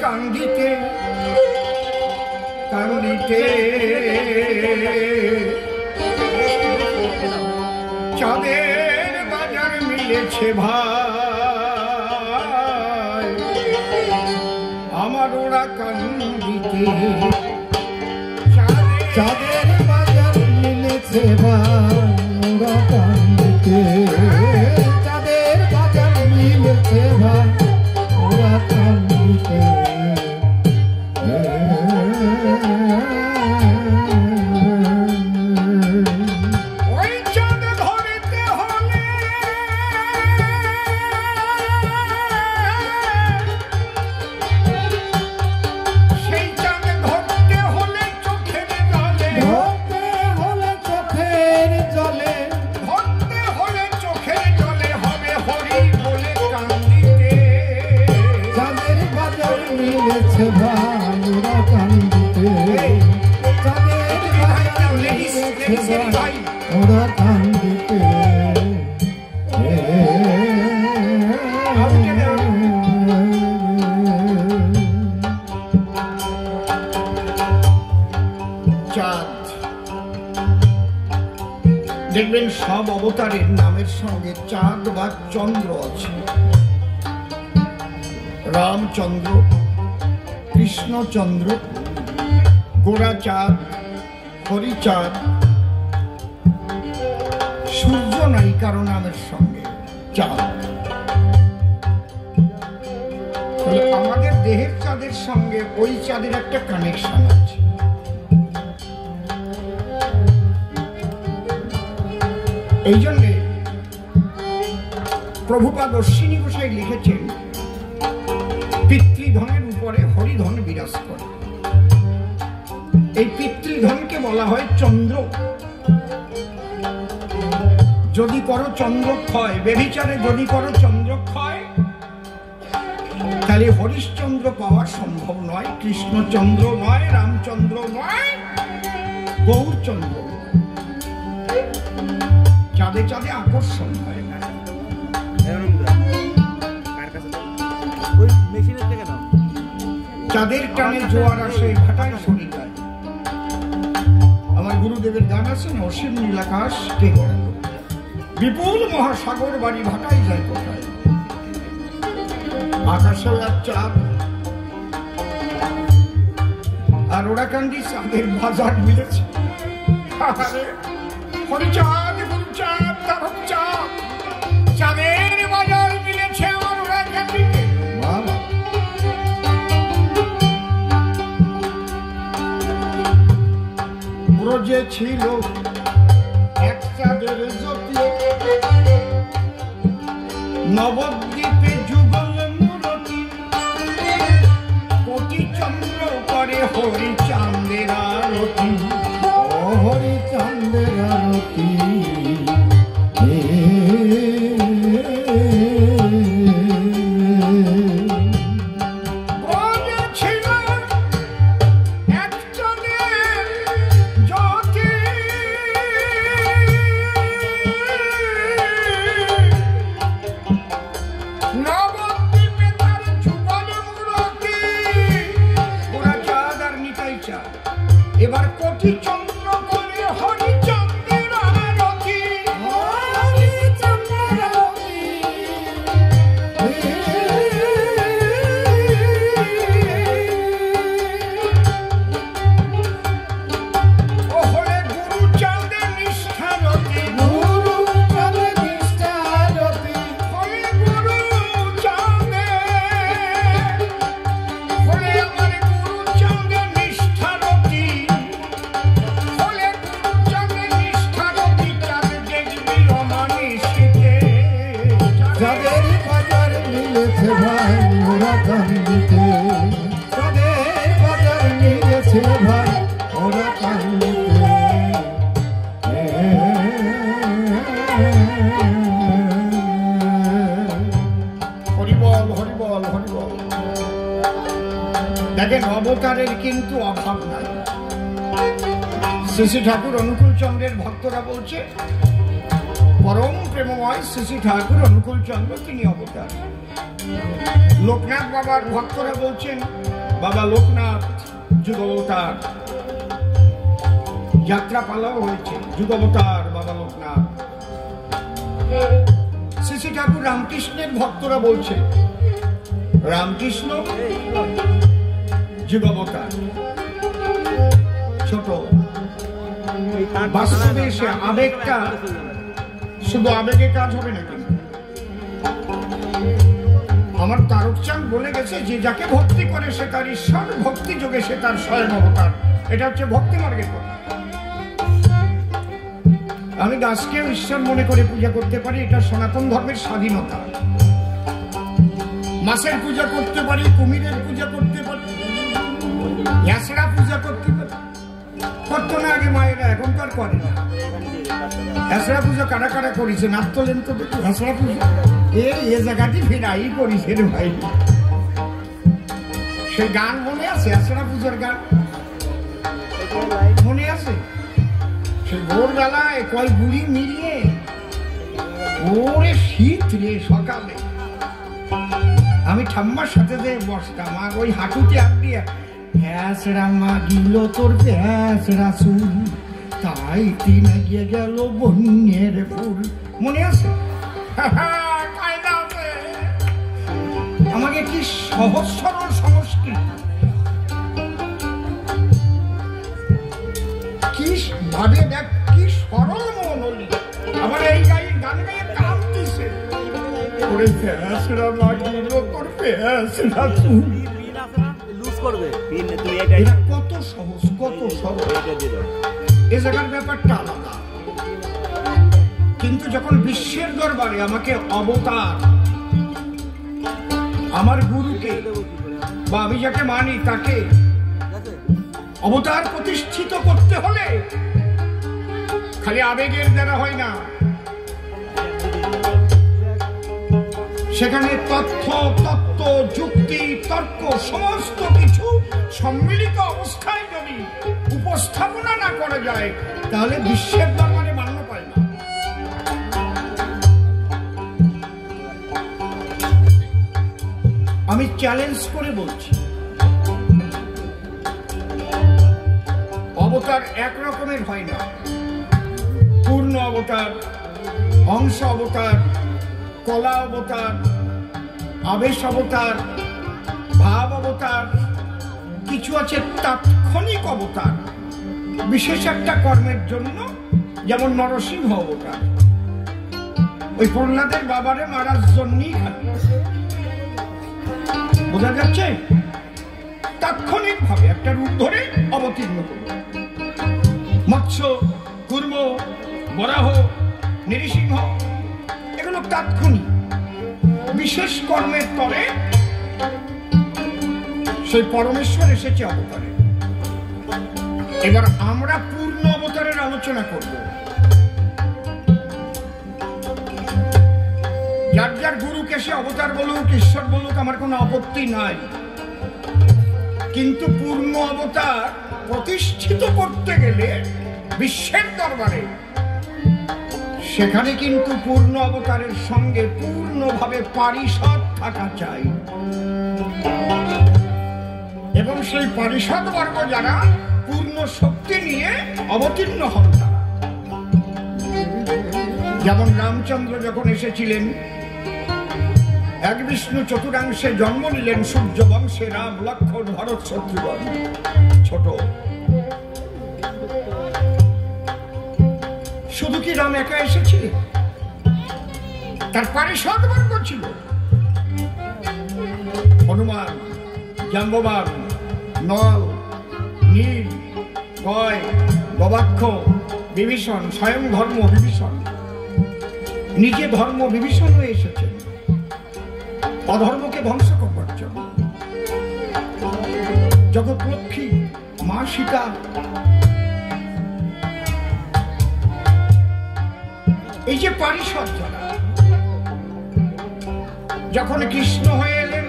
কান্দিতে কান্দিতে চাঁদের বাজার মিলেছে ভাই আমার ওরা কান্দিতে চাঁদের বাজার মিলেছে ভাই ওরা কান্দিতে চাঁদের বাজার মিলেছে ভাই ওরা কান্দিতে মিলেছে ভাই ওরা কান্দিতে চাঁদের বাজার মিলেছে ভাই ওরা কান্দিতে চাঁদ দেখবেন সব অবতারের নামের সঙ্গে চাঁদ বা চন্দ্র আছে। রামচন্দ্র, কৃষ্ণচন্দ্র, গোড়াচাঁদ, হরিচাঁদ, সূর্য নাই কারো নামের সঙ্গে চাঁদ। আমাদের দেহের চাঁদের সঙ্গে ওই চাঁদের একটা কানেকশন আছে। এই জন্যে প্রভুপাদ অশ্বিনী গোসাই লিখেছেন পিতৃধনের উপরে হরিধন বিরাজ করে। এই পিতৃধনকে বলা হয় চন্দ্র। যদি করো চন্দ্রক্ষয়, বেভিচারে যদি করো চন্দ্রক্ষয়, তাহলে হরিশ্চন্দ্র পাওয়া সম্ভব নয়, কৃষ্ণচন্দ্র নয়, রামচন্দ্র নয়, গৌরচন্দ্র। চাঁদে চাঁদে আকর্ষণ হয় না। চাঁদের টানে জোয়ার আসে, ভাটায় সরি যায়। আমার গুরুদেবের গান আছে না, অসীম নীলাকাশ কে গড়ে, বিপুল মহাসাগর বাড়ি ভাটায় যায় কোথায়। আকাশেও এক চাঁদ, আর ওরা কান্দি চাঁদের বাজার মিলেছে। হরিচাঁদ, গুরুচাঁদ, তারক চাঁদ, চাঁদের বাজার মিলেছে আমার ওরা কান্দিতে। ব্রজে ছিল এক চাঁদের জ্যোতি, নবদ্বীপে যুগল মূরতি, কোটি চন্দ্র করে হরিচাঁদের আরতি। হরিচাঁদের আরতি এবার কোটি চন্দ্র করে হরিচন্দ্রের আরতি। হরিচন্দ্রের আরতি ও হলে গুরুচাঁদের নিষ্ঠারতি, গুরুচাঁদের নিষ্ঠারতি, হলে গুরুচাঁদে, হলে আমার গুরুচাঁদের নিষ্ঠারতি, হলে গুরুচাঁদের নিষ্ঠারতি। চাঁদ দেখবি রমানিশিতে, চাঁদের বাজার নিয়েছে ভাই ওরা কান্দিতে, চাঁদের বাজার নিয়েছে ভাই ওরা কান্দিতে। হরিবল হরিবল হরিবল। দেখেন অবতারের কিন্তু অভাব নাই। শ্রী শ্রী ঠাকুর অনুকূল চন্দ্রের ভক্তরা বলছে পরম প্রেমময় শ্রী শ্রী ঠাকুর অনুকূল চন্দ্র তিনি অবতার। লোকনাথ বাবার ভক্তরা বলছেন বাবা লোকনাথ যুগবতার। যাত্রা পালাও হয়েছে যুগবতার বাবা লোকনাথ। শ্রী শ্রী ঠাকুর রামকৃষ্ণের ভক্তরা বলছে রামকৃষ্ণ যুগবতার। ছোট বাস্তবে সে আবেগটা শুধু আবেগে কাজ হবে না। কিন্তু আমার তারকচাঁদ বলে গেছে যে যাকে ভক্তি করে সে তার ঈশ্বর, ভক্তি যোগে সে তার স্বয়ং অবতার। এটা হচ্ছে ভক্তি মার্গের কথা। আমি গাছকেও ঈশ্বর মনে করে পূজা করতে পারি, এটা সনাতন ধর্মের স্বাধীনতা। মাছের পূজা করতে পারি, কুমিরের পূজা করতে পারি, ইয়াসরা পূজা করতে পারি। করতো না আগে মায়েরা, এখন তো আর করে না। ইয়াসরা পূজা কারা কারা করেছে নাচ তোলেন তো দেখি। ইয়াসরা পূজা এ জায়গাটি ফিরাই করেছে রে ভাই। সেই গান মনে আছে? ইয়াসরা পূজার গান মনে আছে? সেই ভোরবেলায় কয় বুড়ি মিলিয়ে ওরে শীত রে সকালে আমি ঠাম্মার সাথে যে বসতাম আর ওই হাঁটুতে হাত দিয়ে হ্যাঁসরা মা গিল তোর হ্যাঁসরা চুল তাই তিনে গিয়ে গেল বন্যের ফুল। মনে আছে? আমাকে কি সহজ সরল সংস্কৃতি, কি ভাবে দেখ কি সরল মনলি। আমার এই গায়ে গান গায়ে কাম দিছে ওরে ফেসরা লাগিল তোর ফেসরা চুল। এটা কত সহজ, কত সহজ। এ জায়গার ব্যাপারটা আলাদা। কিন্তু যখন বিশ্বের দরবারে আমাকে অবতার, আমার গুরুকে বা আমি যাকে মানি তাকে অবতার প্রতিষ্ঠিত করতে হলে খালি আবেগের দ্বারা হয় না। সেখানে তথ্য, তত্ত্ব, যুক্তি, তর্ক সমস্ত কিছু সম্মিলিত অবস্থায় যদি উপস্থাপনা না করা যায় তাহলে বিশ্বের দরবারে মান্য পায় না। আমি চ্যালেঞ্জ করে বলছি, অবতার এক রকমের হয় না। পূর্ণ অবতার, অংশ অবতার, কলা অবতার, আবেশ অবতার, ভাব অবতার, কিছু আছে তাৎক্ষণিক অবতার বিশেষ একটা কর্মের জন্য, যেমন নরসিংহ অবতার। ওই প্রহ্লাদের বাবারে মারার জন্যই খালি। বোঝা যাচ্ছে? তাৎক্ষণিক ভাবে একটা রূপ ধরে অবতীর্ণ করল। মৎস্য, কুর্ম, বরাহ, নৃসিংহ এগুলো তাৎক্ষণিক বিশেষ কর্মের তরে সেই পরমেশ্বর এসেছে অবতারে। এবার আমরা পূর্ণ অবতারের আলোচনা করব। যার যার গুরুকে সে অবতার বলুক, ঈশ্বর বলুক, আমার কোনো আপত্তি নাই। কিন্তু পূর্ণ অবতার প্রতিষ্ঠিত করতে গেলে বিশ্বের দরবারে সেখানে কিন্তু পূর্ণ অবতারের সঙ্গে পূর্ণভাবে পারিষদ থাকা চাই। এবং সেই পারিষদ বর্গ যারা পূর্ণ শক্তি নিয়ে অবতীর্ণ হন তারা। যেমন রামচন্দ্র যখন এসেছিলেন এক বিষ্ণু চতুরাংশে জন্ম নিলেন, সূর্য বংশে রাম, লক্ষ্মণ, ভরত, শত্রুঘ্ন। ছোট শুধু কি রাম একা এসেছিলেন? তার পারিষদ বর্গ ছিল হনুমান, জাম্ববান, নল, নীল, গয়, গবাক্ষ, বিভীষণ, স্বয়ং ধর্ম বিভীষণ, নিজে ধর্ম বিভীষণ হয়ে এসেছেন। অধর্মকে ধ্বংস করবার জন্য। জগৎলক্ষ্মী মা সীতা এই যে পারিষদ যারা যখন কৃষ্ণ হয়ে এলেন,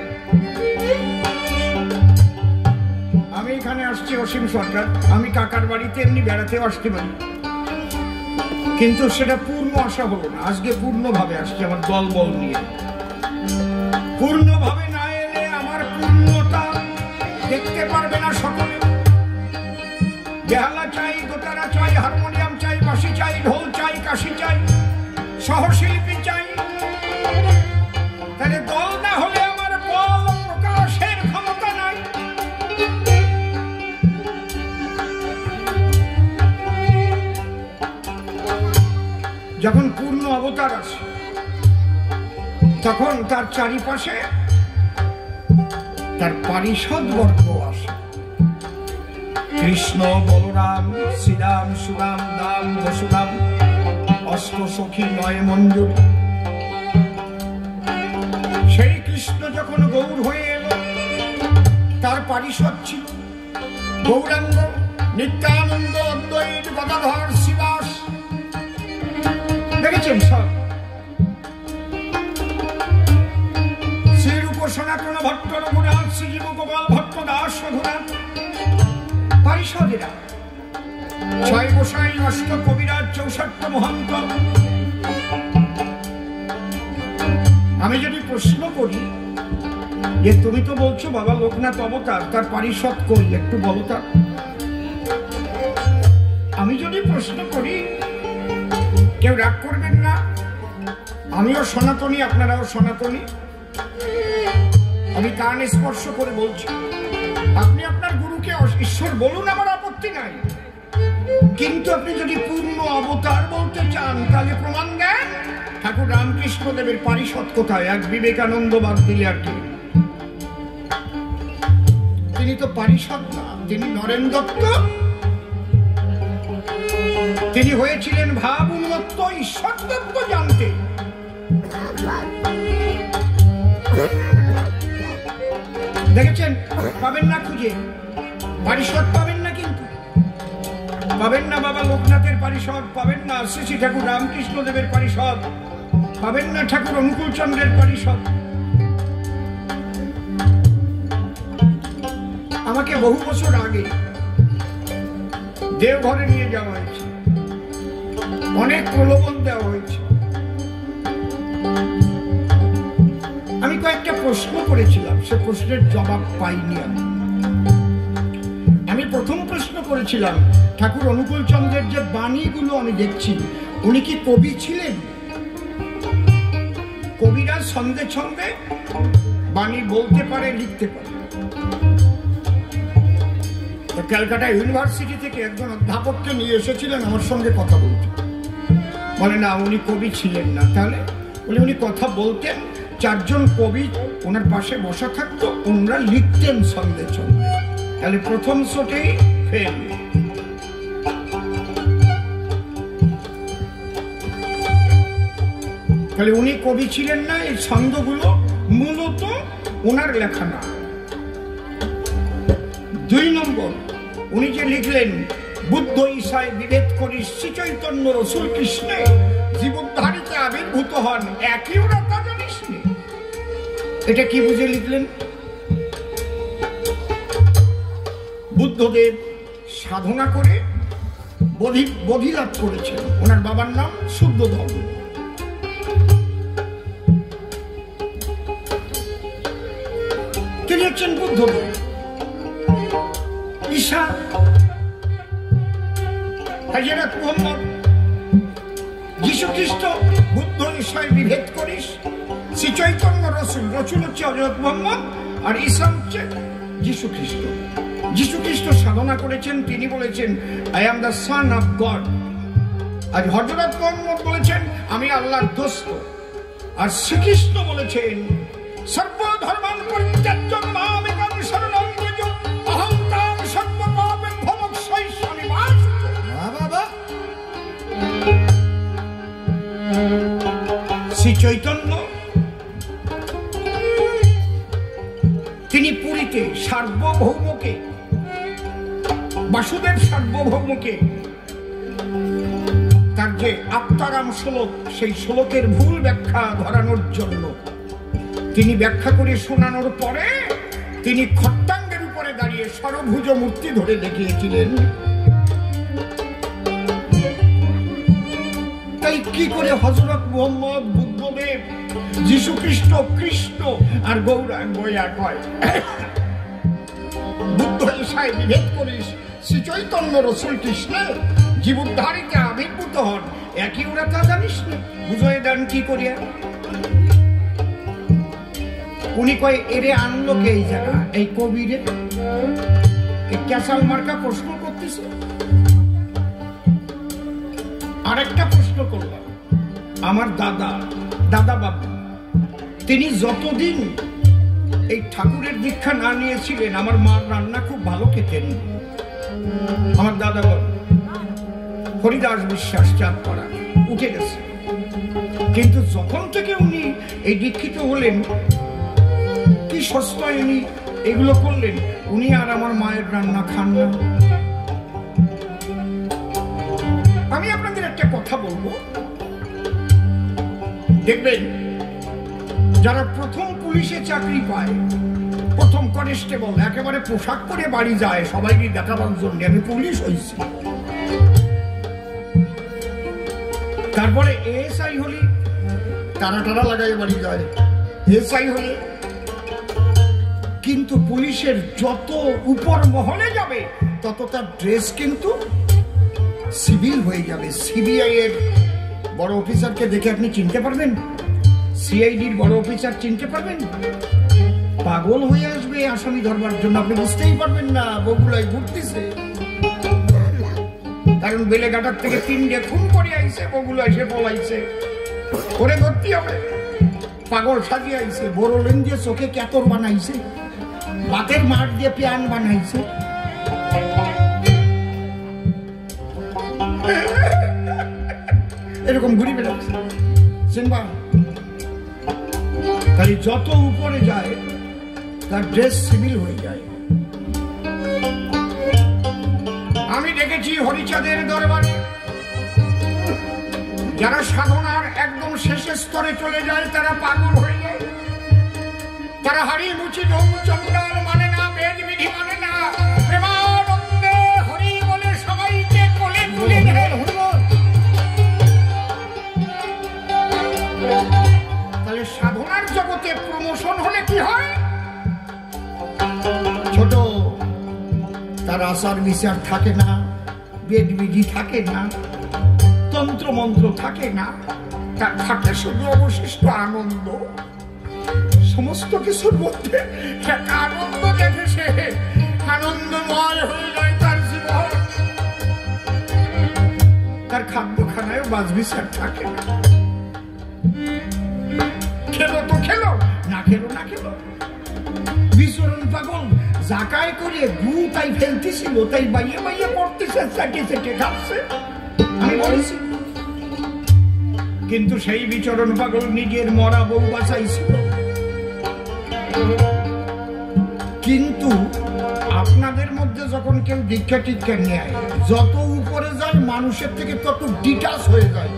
আমি এখানে আসছি অসীম সরকার, আমি কাকার বাড়িতে এমনি বেড়াতেও আসতে পারি, কিন্তু সেটা পূর্ণ আশা হলো না। আজকে পূর্ণভাবে আসছি আমার দল বল নিয়ে। পূর্ণভাবে না এলে আমার পূর্ণতা দেখতে পারবে না সকলে। বেহালা চাই, দোতারা চাই, হারমোনিয়াম চাই, বাঁশি চাই, ঢোল চাই, কাশি চাই, সহশিল্পী চাই। তাহলে দল না হলে আমার বল প্রকাশের ক্ষমতা নাই। যখন পূর্ণ অবতার আসে তখন তার চারিপাশে তার পারিষদ বর্গ আসে। কৃষ্ণ, বলরাম, শ্রীরাম, সুরাম, দাম, বসুরাম, অষ্ট সখী, নয় মঞ্জুরি। সেই কৃষ্ণ যখন গৌর হয়ে এলো, তার পারিষদ ছিল গৌরাঙ্গ, নিত্যানন্দ, অদ্বৈত, গদাধর, শ্রীবাস। দেখেছেন সব শ্রীরূপ সনাতন ভট্ট, রঘুনাথ, শ্রীজীব, গোপাল ভট্ট, দাস, রঘুনাথ, পারিষদেরা। ছয় গোসাই, অষ্ট কবিরাজ, 64 মহন্ত। আমি যদি প্রশ্ন করি যে তুমি তো বলছো বাবা লোকনাথ অবতার, তার পারিষদ কই একটু বলো তা। আমি যদি প্রশ্ন করি, কেউ রাগ করবেন না, আমিও সনাতনী, আপনারাও সনাতনী। আমি কান স্পর্শ করে বলছি, আপনি আপনার গুরুকে ঈশ্বর বলুন, আমার আপত্তি নাই, কিন্তু আপনি যদি পূর্ণ অবতার বলতে চান তাহলে প্রমাণ দেন। ঠাকুর রামকৃষ্ণ দেবের পারিষদ কোথায়? এক বিবেকানন্দ বাদ দিলে আর কি। তিনি তো পারিষদ না, তিনি নরেন দত্ত। তিনি হয়েছিলেন ভাব উন্মত্ত, ঈশ্বর তত্ত্ব জানতে। দেখেছেন, পাবেন না খুঁজে, পারিষদ পাবেন না, কিন্তু পাবেন না বাবা লোকনাথের পারিষদ, পাবেন না শ্রী শ্রী ঠাকুর রামকৃষ্ণ দেবের পারিষদ, পাবেন না ঠাকুর অনুকূল চন্দ্রের পারিষদ। আমাকে বহু বছর আগে দেওঘরে নিয়ে যাওয়া হয়েছে, অনেক প্রলোভন দেওয়া হয়েছে। আমি কয়েকটা প্রশ্ন করেছিলাম, সে প্রশ্নের জবাব পাইনি। আমি প্রথম প্রশ্ন করেছিলাম, ঠাকুর অনুকূল চন্দ্রের যে বাণীগুলো আমি দেখছি, উনি কি কবি ছিলেন? কবিরা ছন্দে ছন্দে বাণী বলতে পারে, লিখতে পারে। ক্যালকাটা ইউনিভার্সিটি থেকে একজন অধ্যাপককে নিয়ে এসেছিলেন আমার সঙ্গে কথা বলতে। বলে না, উনি কবি ছিলেন না। তাহলে বলে উনি কথা বলতেন, 4 জন কবি ওনার পাশে বসা থাকতো, ওনারা লিখতেন ছন্দে ছন্দে। তাহলে প্রথম শোটেই ফেল। তাহলে উনি কবি ছিলেন না, এই ছন্দগুলো মূলত ওনার লেখা না। 2 নম্বর, উনি যে লিখলেন বুদ্ধ ঈশায় বিভেদ করি শ্রী চৈতন্য রসুল কৃষ্ণে জীবদ্ধারিতে আবির্ভূত হন, একই ওরা তা জানিস নি। এটা কি বুঝে লিখলেন? বুদ্ধদেব সাধনা করে বোধি লাভ করেছেন, ওনার বাবার নাম শুদ্ধোধন। তিনি হচ্ছেন বুদ্ধদেব। ঈশা হযরত মুহাম্মদ, যীশু খ্রিস্ট বুদ্ধ ঈশায় বিভেদ করিস শ্রী চৈতন্য রসুল। রসুল হচ্ছে হযরত মুহাম্মদ আর ঈশা হচ্ছে যীশু খ্রিস্ট। যীশু খ্রিস্ট সাধনা করেছেন, তিনি বলেছেন I am the son of God. আর হযরত মুহাম্মদ বলেছেন আমি আল্লাহর দোস্ত। আর শ্রীকৃষ্ণ বলেছেন সর্বধর্মান পরিত্যাজ্য মামেকং শরণং ব্রজ অহং তাং সর্বপাপেভ্যো মোক্ষয়িষ্যামি মা শুচঃ। বাবা, শ্রী চৈতন্য পৃথিবীতে সার্বভৌমকে, বাসুদেব সার্বভৌমকে তার যে আত্মারাম শ্লোক, সেই শ্লোকের ভুল ব্যাখ্যা ধরানোর জন্য তিনি ব্যাখ্যা করে শোনানোর পরে তিনি খট্টাঙ্গের উপরে দাঁড়িয়ে সরভুজ মূর্তি ধরে দেখিয়েছিলেন। তাই কি করে হযরত মুহাম্মদ, বুদ্ধদেব, যীশু খ্রিস্ট, কৃষ্ণ আর গৌরাঙ্গ এক হয়? বুদ্ধ ঈশায় বিভেদ করিস, শ্রী চৈতন্য রসুল কৃষ্ণ জীবোদ্ধারিতে আবির্ভূত হন, একই ওরা তা জানিস না? বুঝাই দেন কি করিয়া? উনি কয় এরে আনলো কে এই জায়গা, এই কবিরে ক্যাসাল মার্কা প্রশ্ন করতেছে। আরেকটা প্রশ্ন করলাম, আমার দাদা বাবু তিনি যতদিন এই ঠাকুরের দীক্ষা না নিয়েছিলেন আমার মার রান্না খুব ভালো খেতেন। আমার দাদা বাবু হরিদাস বিশ্বাস, চাঁদপাড়া, উঠে গেছে। কিন্তু যখন থেকে উনি এই দীক্ষিত হলেন, কি সস্তায় উনি এগুলো করলেন, উনি আর আমার মায়ের রান্না খান না। আমি আপনাদের একটা কথা বলবো, দেখবেন যারা প্রথম পুলিশে চাকরি পায়, প্রথম কনস্টেবল, একেবারে পোশাক পরে বাড়ি যায় সবাইকে দেখাবার জন্য আমি পুলিশ হয়েছি। তারপরে এএসআই হলে টানা লাগাই বাড়ি যায়, এসআই হলে। কিন্তু পুলিশের যত উপর মহলে যাবে তত তার ড্রেস কিন্তু সিভিল হয়ে যাবে। সিবিআই এর বড় অফিসারকে দেখে আপনি চিনতে পারবেন? সিআইডির বড় অফিসার চিনতে পারবেন? পাগল হয়ে আসবে আসামি ধরবার জন্য, আপনি বুঝতেই পারবেন না বগুলায় ঘুরতেছে। কারণ বেলেঘাটার থেকে 3 খুন করে আইছে, বগুলা এসে পলাইছে, করে ধরতে হবে। পাগল সাজিয়ে আইছে, বড় লেন দিয়ে চোখে ক্যাতর বানাইছে, বাতের মাঠ দিয়ে প্যান বানাইছে। এরকম ঘুরি বেড়াচ্ছে চিনবা? তাই যত উপরে যায় তার ড্রেস সিভিল হয়ে যায়। আমি দেখেছি হরিচাঁদের দরবারে যারা সাধনার একদম শেষের স্তরে চলে যায় তারা পাগল হয়ে যায়। তারা হাড়ি মুচি ঢোল চন্দ্রাল মানে না, বেদ বিধি মানে না, প্রেমানন্দে হরি বলে সবাইকে কোলে তুলে নেয়। তাহলে সাধনার জগতে প্রমোশন হলে কি হয়? ছোট, তার আচার বিচার থাকে না, বেদ বিধি থাকে না, তন্ত্র মন্ত্র থাকে না, তার থাকে শুধু অবশিষ্ট আনন্দ। সমস্ত কিছুর মধ্যে একটা আনন্দ দেখে সে আনন্দময় হয়ে যায় তার জীবন। তার খাদ্য খানায় বাজ বিচার থাকে না। খেলো তো খেলো, না খেলো না খেলো। বিচরণ পাগল জাকায় করে গু তাই ফেলতেছিল, তাই বাইয়ে বাইয়ে পড়তেছে, চাটিয়ে চাটিয়ে খাচ্ছে, আমি বলেছি। কিন্তু সেই বিচরণ পাগল নিজের মরা বউ বাঁচাইছিল। কিন্তু আপনাদের মধ্যে যখন কেউ দীক্ষা টিক্ষা নেয়, যত উপরে যায় মানুষের থেকে তত ডিটাচ হয়ে যায়।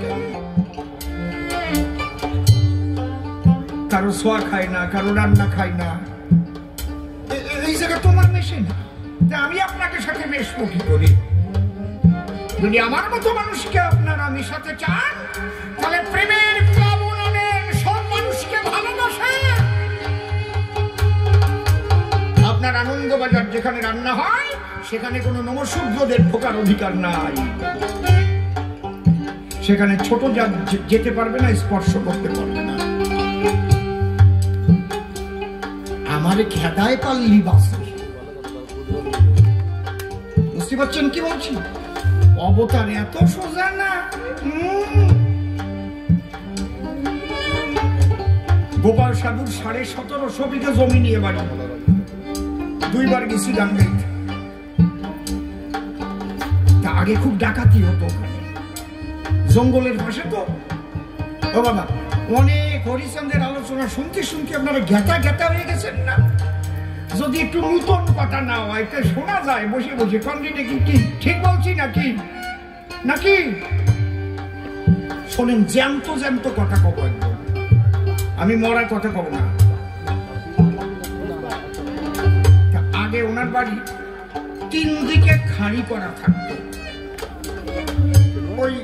কারো ছোঁয়া খায় না, কারো রান্না খায় না। এই জায়গা তোমার মেশে না, আমি আপনাকে সাথে মেশবো কি করি? যদি আমার মতো মানুষকে আপনারা মিশাতে চান তাহলে প্রেমের প্লাবন আনেন, সব মানুষকে ভালোবাসেন। আপনার আনন্দবাজার যেখানে রান্না হয় সেখানে কোনো নমশূদ্রদের ঢোকার অধিকার নাই। সেখানে ছোট জাত যেতে পারবে না, স্পর্শ করতে পারবে না। আমার খেদায় পাল্লি বাসে, বুঝতে পারছেন কি বলছি? অবতার এত সোজা না। গোপাল সাধুর 1750 বিঘা জমি নিয়ে বাড়ি, 2 বার গেছি গান গাইতে। তা আগে খুব ডাকাতি হতো ওখানে, জঙ্গলের পাশে তো। ও বাবা, অনেক হরিচন্দ্রের আলোচনা শুনতে শুনতে আপনারা ঘেটা ঘেটা হয়ে গেছেন না? যদি একটু নূতন কথা না হয় তো শোনা যায় বসে বসে কন্ডিটে কি ঠিক বলছি নাকি নাকি শোনেন জ্যান্ত জ্যান্ত কথা কব একদম আমি মরার কথা কব না আগে ওনার বাড়ি 3 দিকে খাড়ি করা থাকতো ওই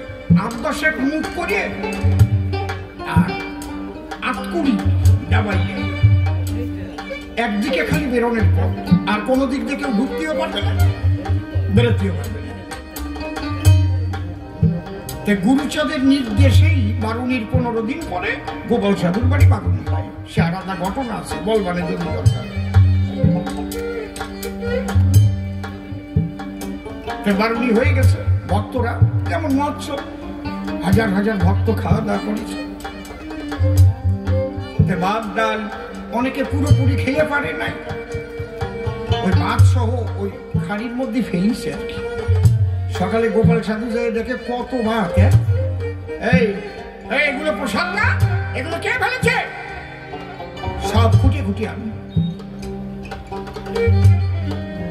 8-10 মুখ করে আর 8-20 ডাবাইয়ে একদিকে খালি বেরোনের পথ আর কোনো দিক দিয়ে কেউ ঢুকতেও পারবে না বেরোতেও পারবে না গুরুচাঁদের নির্দেশেই বারুণীর 15 দিন পরে গোপাল সাধুর বাড়ি বারুণী হয় সে আলাদা ঘটনা আছে বলবানে যদি দরকার বারুণী হয়ে গেছে ভক্তরা যেমন মহোৎসব হাজার হাজার ভক্ত খাওয়া দাওয়া করেছে ভাত ডাল অনেকে পুরোপুরি খেয়ে পারে নাই ওই ভাত সহ ওই খাড়ির মধ্যে ফেলিছে আর কি সকালে গোপাল সাধু যায় দেখে কত ভাত এই এগুলো প্রসাদ না এগুলো কে ফেলেছে সব খুঁটিয়ে খুঁটিয়ে আন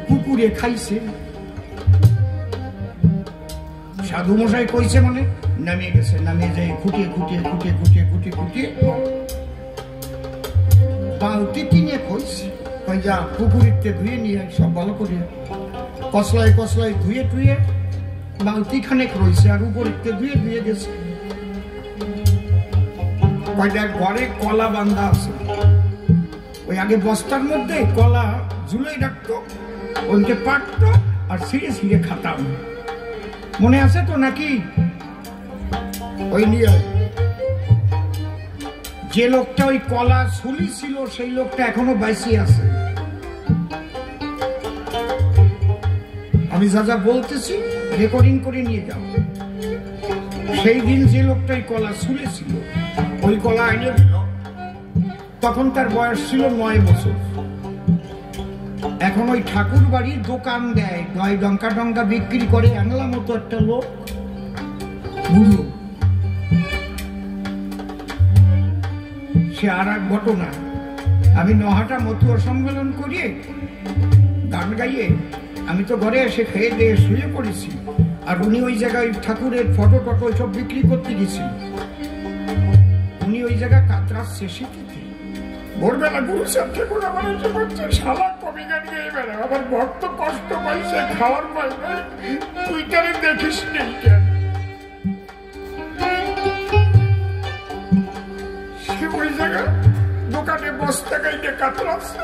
কুকুরে খাইছে সাধু মশাই কইছে মানে নামিয়ে গেছে নামিয়ে যায় খুঁটিয়ে খুঁটিয়ে খুঁটিয়ে খুঁটিয়ে খুঁটিয়ে খুঁটিয়ে বালতি কিনে কইছে কই যা পুকুরিতে ধুয়ে নিয়ে সব ভালো করে কসলায় কসলায় ধুয়ে টুয়ে বালতি খানেক রয়েছে আর উপরিতে ধুয়ে ধুয়ে গেছে কয়টা ঘরে কলা বান্ধা আছে ওই আগে বস্তার মধ্যে কলা ঝুলে রাখতো ওইকে পাটতো আর ছিঁড়ে ছিঁড়ে খাতাম মনে আছে তো নাকি ওই নিয়ে যে লোকটা ওই কলা ঝুলি ছিল সেই লোকটা এখনো বাইসে আছে আমি যা যা বলতেছি রেকর্ডিং করে নিয়ে যাও সেই দিন যে লোকটা ওই কলা ঝুলে ছিল ওই কলা এনে দিল তখন তার বয়স ছিল 9 বছর এখন ওই ঠাকুর বাড়ির দোকান দেয় দই ডঙ্কা ডঙ্কা বিক্রি করে আনলা মতো একটা লোক বুড়ো সে আর এক ঘটনা আমি নহাটা মতুয়া সম্মেলন করিয়ে গান গাইয়ে আমি তো ঘরে এসে খেয়ে দিয়ে শুয়ে পড়েছি আর উনি ওই জায়গায় ঠাকুরের ফটো টটো সব বিক্রি করতে গেছিল উনি ওই জায়গায় কাতরাচ্ছে শিখিতে ভোরবেলা গুরু সাথে করে আমার এসে বলছে শালা কবি গান গিয়ে বেড়া আমার ভক্ত কষ্ট পাইছে খাওয়ার পাই না তুই কেন দেখিস নেই কেন সে ওই জায়গায় দোকানে বস্তা গাইতে কাতরাচ্ছে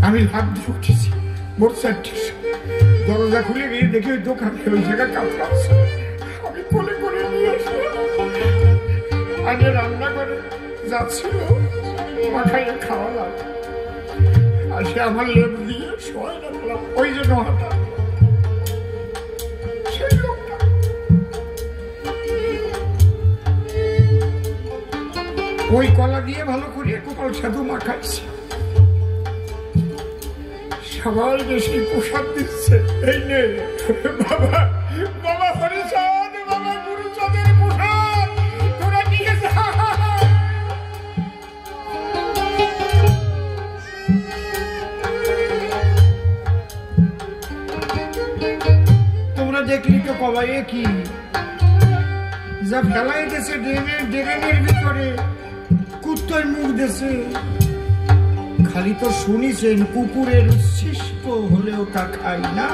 আমি লাভ দিয়ে উঠেছি ভোর 4টের দরজা খুলে গিয়ে দেখি ওই দোকানে ওই জায়গায় কাতরাচ্ছে আমি কোলে করে নিয়ে আসলাম আগে রান্না করে যাচ্ছিল মাখাইয়ে খাওয়ালাম আর সে আমার লেপ দিয়ে শোয়াই রাখলাম ওই যে নহাটা সেই লোকটা ওই কলা দিয়ে ভালো করিয়ে গোপাল সাধু মাখাইছে সবাই বেশি প্রসাদ দিচ্ছে এই নে বাবা বাবা হরিচাঁদ বাবা গুরুচাঁদের প্রসাদ তোরা নিয়ে যা তোমরা দেখলি তো কবাই কি যা ফেলাই দিয়েছে ড্রেনের ভিতরে কুত্তর মুখ দিয়েছে খালি তো শুনিছেন কুকুরের উচ্ছিষ্ট হলেও তা খাই না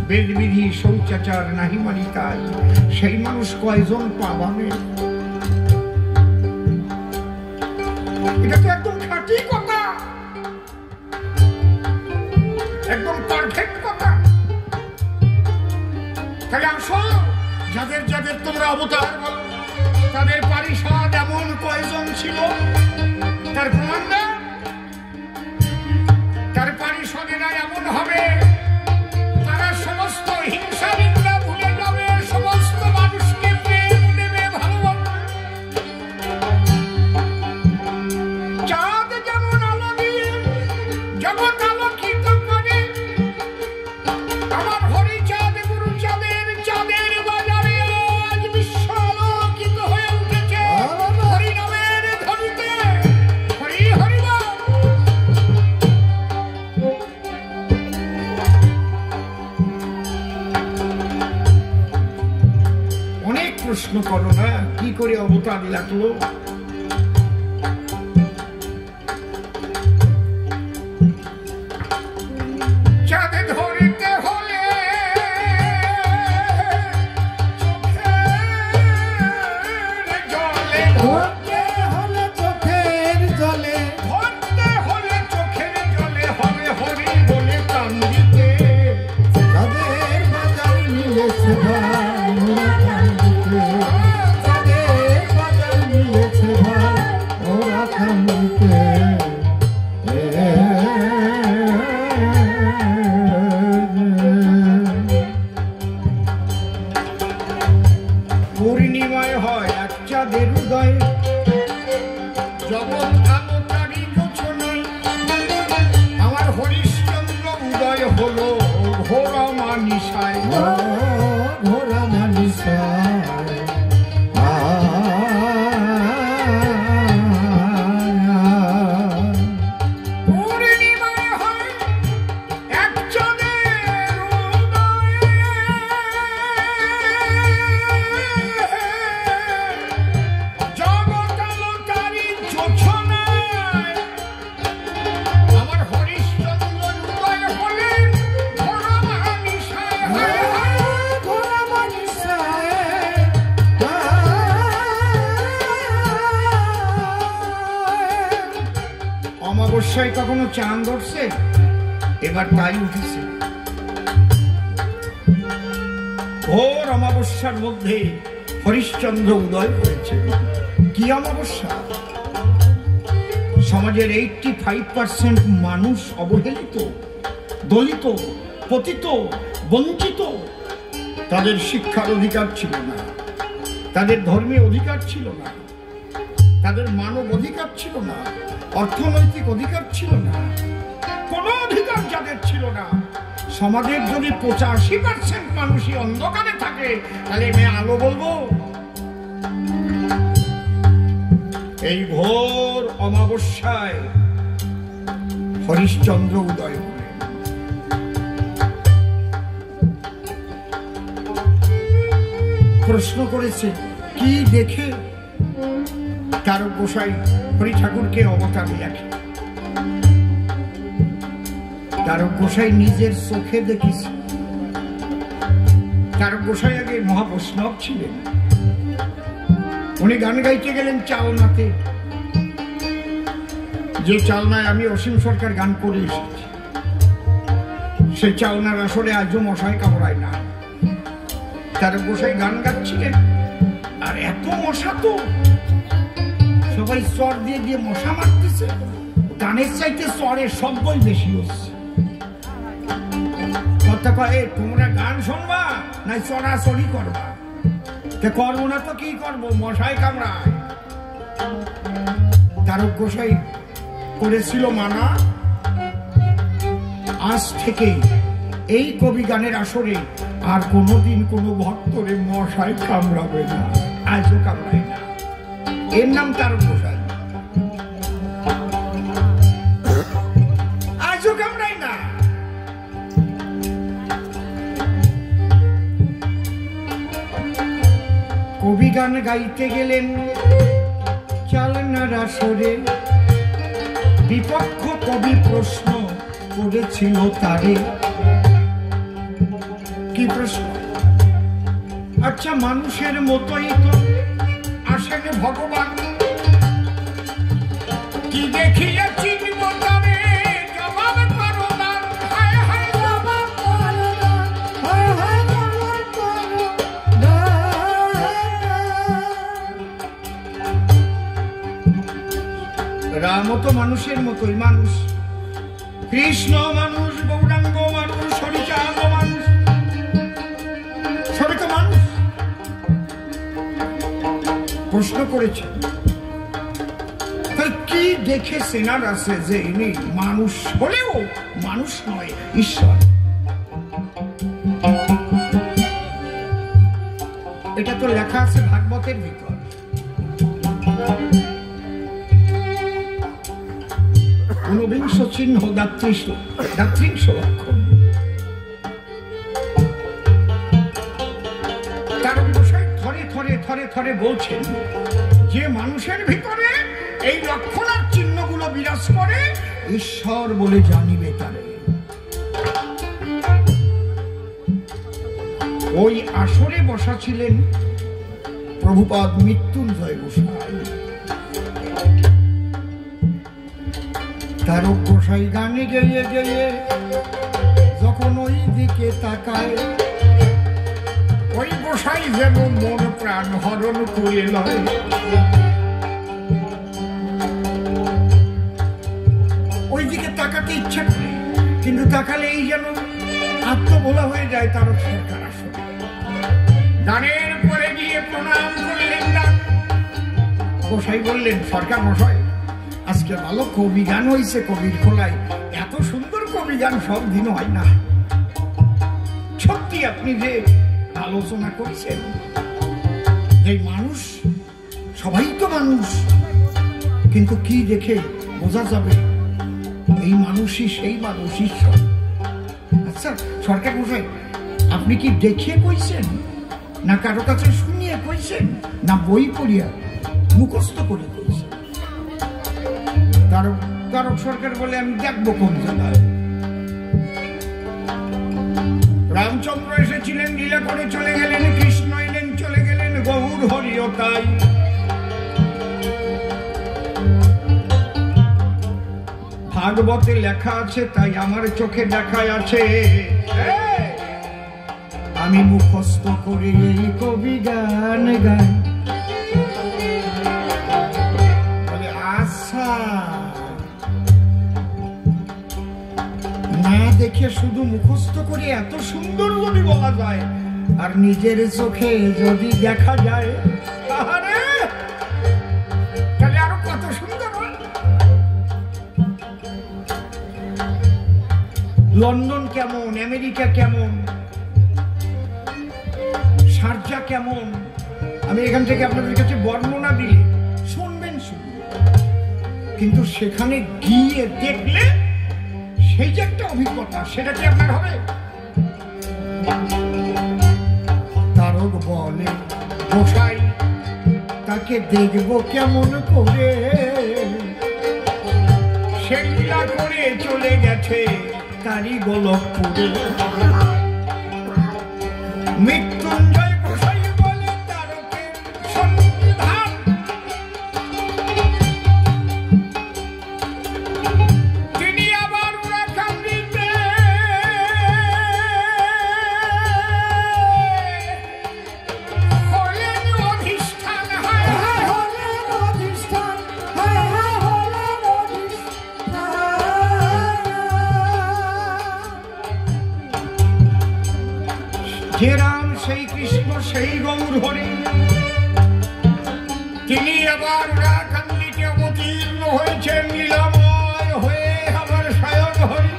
বেদবিধি শৌচাচার নাহি মানি তাই সেই মানুষ কয়জন পাবানে এটা তো একদম খাঁটি কথা একদম পারফেক্ট কথা তাই আসো যাদের যাদের তোমরা অবতার বলো তাদের পারিষদ এমন কয়জন ছিল তার প্রমাণ না তার পারিষদেরা এমন হবে তারা সমস্ত হিংসা নিন্দা ভুলে যাবে সমস্ত মানুষকে প্রেম দেবে ভালোবাসবে চাঁদ যেমন আলো দিয়ে জগৎ আলোকিত করে আমার হরিচাঁদ গুরুচাঁদের চাঁদের বাজারে আজ বিশ্ব আলোকিত হয়ে উঠেছে হরিনামের ধ্বনিতে হরি হরি বল প্রশ্ন করো না কি করে অবতার লাগলো। চাঁদে ধরিতে হলে জলে ধরতে হলে চোখের জলে, ধরতে হলে চোখের জলে হবে হরি বলে কান্দিতে। চাঁদের বাজার নিয়েছে ভাই ওরা কান্দিতে, চাঁদের বাজার নিয়েছে ভাই ওরা কান্দিতে। পূর্ণিমায় হয় এক চাঁদের উদয়, জগৎ আলো তারি যোচনায়। আমার হরিশ্চন্দ্র উদয় হলো ঘোরা মানিসায়। ঘোরা মানিসায় পূর্ণিমায় হয় এক চাঁদের উদয়, জগৎ আলো তারি যোচনায়। আমার হরিশ্চন্দ্র উদয় হলে ঘোরা মানিসায়। ঘোরা মানিসায় অমাবস্যায় কখনো চাঁদ ধরছে, এবার তাই উঠেছে। ঘোর অমাবস্যার মধ্যে হরিশ্চন্দ্র উদয় হয়েছে। কি অমাবস্যা? সমাজের 85% মানুষ অবহেলিত, দলিত, পতিত, বঞ্চিত। তাদের শিক্ষার অধিকার ছিল না, তাদের ধর্মীয় অধিকার ছিল না, তাদের মানব অধিকার ছিল না, অর্থনৈতিক অধিকার ছিল না, কোনো অধিকার যাদের ছিল না। সমাজের যদি 85% মানুষই অন্ধকারে থাকে, তাহলে আমি আলো বলবো? এই ঘোর অমাবস্যায় হরিশ্চন্দ্র উদয় হলেন। প্রশ্ন করেছে কি দেখে? কারো গোসাই হরি ঠাকুরকে অবতার দেখে, কারো গোসাই নিজের চোখে দেখিস, কারো গোসাই আগে মহাবৈষ্ণব ছিলেন। উনি গান গাইতে গেলেন চালনাতে, যে চালনায় আমি অসীম সরকার গান করে এসেছি, সেই চালনার আসলে আজও মশাই কামড়ায় না। কারো গোসাই গান গাচ্ছিলেন, আর এত মশা তো সবাই চর দিয়ে দিয়ে মশা মারতেছে, গানের চাইতে চরের শব্দই বেশি হচ্ছে। কথা কয় তোমরা গান শুনবা না চড়াচড়ি করবা? করবো না তো কি করবো, মশাই কামড়ায়। তারক গোসাই করেছিল মানা, আজ থেকে এই কবি গানের আসরে আর কোনোদিন কোনো ভক্তরে মশাই কামড়াবে না, আজও কামড়ায় না। এর নাম তারক গোসাই, আজও কামড়ায় না। কবি গান গাইতে গেলেন চালনার আসরে, বিপক্ষ কবি প্রশ্ন করেছিল তারে। কি প্রশ্ন? আচ্ছা, মানুষের মতোই তো আসেন ভগবান, কি দেখিয়া চিনব তারে? জবাব করো না, হায় হায় জবাব করো না, হায় হায় জবাব করো না। রামও তো মানুষের মতোই মানুষ, কৃষ্ণ মানুষ, গৌরাঙ্গ মানুষ, হরিচাঁদ মানুষ, সবই তো মানুষ। প্রশ্ন করেছে কি দেখে সেনার আছে যে ইনি মানুষ হলেও মানুষ নয়, ঈশ্বর। এটা তো লেখা আছে ভাগবতের ভিতর। ঊনবিংশ চিহ্ন দাত্রিংশ লক্ষণ। তারক গোসাই থরে থরে থরে থরে বলছেন যে মানুষের ভিতরে এই লক্ষণার চিহ্নগুলো বিরাজ করে ঈশ্বর বলে জানিবে তারে। ওই আসরে বসা ছিলেন প্রভুপাদ মৃত্যুঞ্জয় গোসাই। তারক গোসাই গানে গেয়ে গেয়ে যখন ওই দিকে তাকায়, ওই গোসাই যেন মন প্রাণ হরণ করে লয়। ওই দিকে তাকাতে ইচ্ছা করে, কিন্তু তাকালে এই যেন আত্মভোলা হয়ে যায়। তারক সরকার আসলে গানের পরে গিয়ে প্রণাম করলেন। গোসাই বললেন, সরকার মশাই আজকে ভালো কবি গান হয়েছে, কবির খোলায় এত সুন্দর কবি গান সব দিন হয় না। সত্যি আপনি যে আলোচনা করছেন, এই মানুষ সবাই তো মানুষ, কিন্তু কি দেখে বোঝা যাবে এই মানুষই সেই মানুষ ঈশ্বর? আচ্ছা সরকার মশাই, আপনি কি দেখিয়ে কইছেন, না কারো কাছে শুনিয়ে কইছেন, না বই পড়িয়া মুখস্থ করে কইছেন? তারক সরকার বলে, আমি দেখবো কোন জায়গায়। রামচন্দ্র এসেছিলেন, লীলা করে চলে গেলেন, কৃষ্ণ এলেন চলে গেলেন, গৌর হরিও তাই। ভাগবতে লেখা আছে, তাই আমার চোখে দেখায় আছে। আমি মুখস্থ করে এই কবি গান গাই। বলে আচ্ছা, না দেখে শুধু মুখস্থ করে এত সুন্দর যদি বলা যায়, আর নিজের চোখে যদি দেখা যায়, তাহলে আরো কত সুন্দর হয়। লন্ডন কেমন, আমেরিকা কেমন, শারজা কেমন, আমি এখান থেকে আপনাদের কাছে বর্ণনা দিলে শুনবেন শুধু, কিন্তু সেখানে গিয়ে দেখলে সেই যে একটা অভিজ্ঞতা, সেটা কি আপনার হবে? তারক বলে, গোসাই তাকে দেখবো কেমন করে, সে লীলা করে চলে গেছে তারি গোলকপুরে। মৃত্যুঞ্জয় গোসাই বলে তারকের সন্ধান, তিনি আবার ওরা কান্দিতে হলেন অধিষ্ঠান। হায় হায় হলেন অধিষ্ঠান, হায় হায় হলেন অধিষ্ঠান। যে রাম সেই কৃষ্ণ সেই গৌর হরি, তিনি আবার কান্দিতে অবতীর্ণ হয়েছেন, লীলাময় হয়ে আমার সায়ন হরি।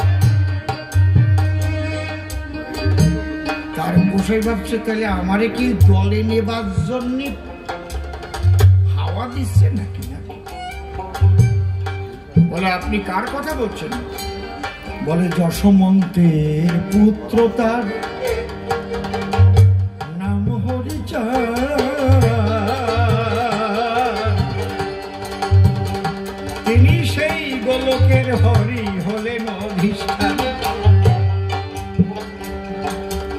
তার গোসাই ভাবছে, তাহলে আমারে কি দলে নেবার জন্য হাওয়া দিচ্ছে নাকি? বলে, আপনি কার কথা বলছেন? বলে, যশোমন্তের পুত্র, তার নাম হরিচাঁদ, তিনি সেই গোলকের হরি হলেন অধিষ্ঠান।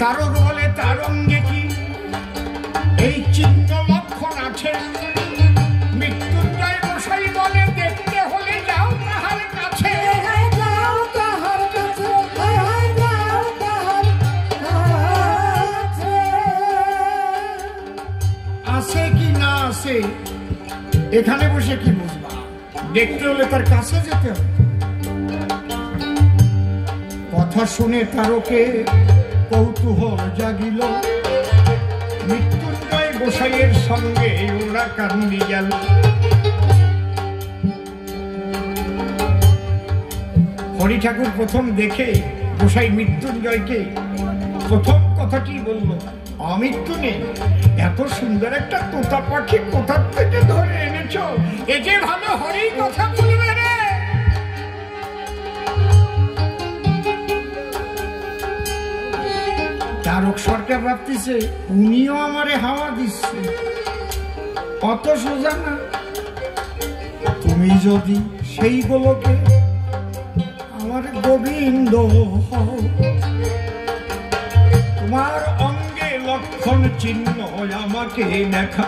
তারক বলে, তার অঙ্গে কি এই চিহ্ন লক্ষণ আছে? মৃত্যুঞ্জয় গোসাই বলে, দেখতে হলে যাও তাহার কাছে। আছে কি না আছে এখানে বসে কি বুঝবা? দেখতে হলে তার কাছে যেতে হবে। কথা শুনে তারকে কৌতূহল জাগিল, মৃত্যুঞ্জয় গোসাইয়ের সঙ্গে ওরা কান্দি গেল। হরি ঠাকুর প্রথম দেখে গোসাই মৃত্যুঞ্জয়কে প্রথম কথাটি বলল, অমৃত্যু নেই, এত সুন্দর একটা তোতা পাখি কোথা থেকে ধরে এনেছ? এ যে ভালো হরি কথা বলবে রে। তারক সরকার ভাবতেছে, উনিও আমারে হাওয়া দিচ্ছে, অত সোজা না। তুমি যদি সেইগুলোকে আমার গোবিন্দ হও, তোমার অঙ্গে লক্ষণ চিহ্ন আমাকে দেখা।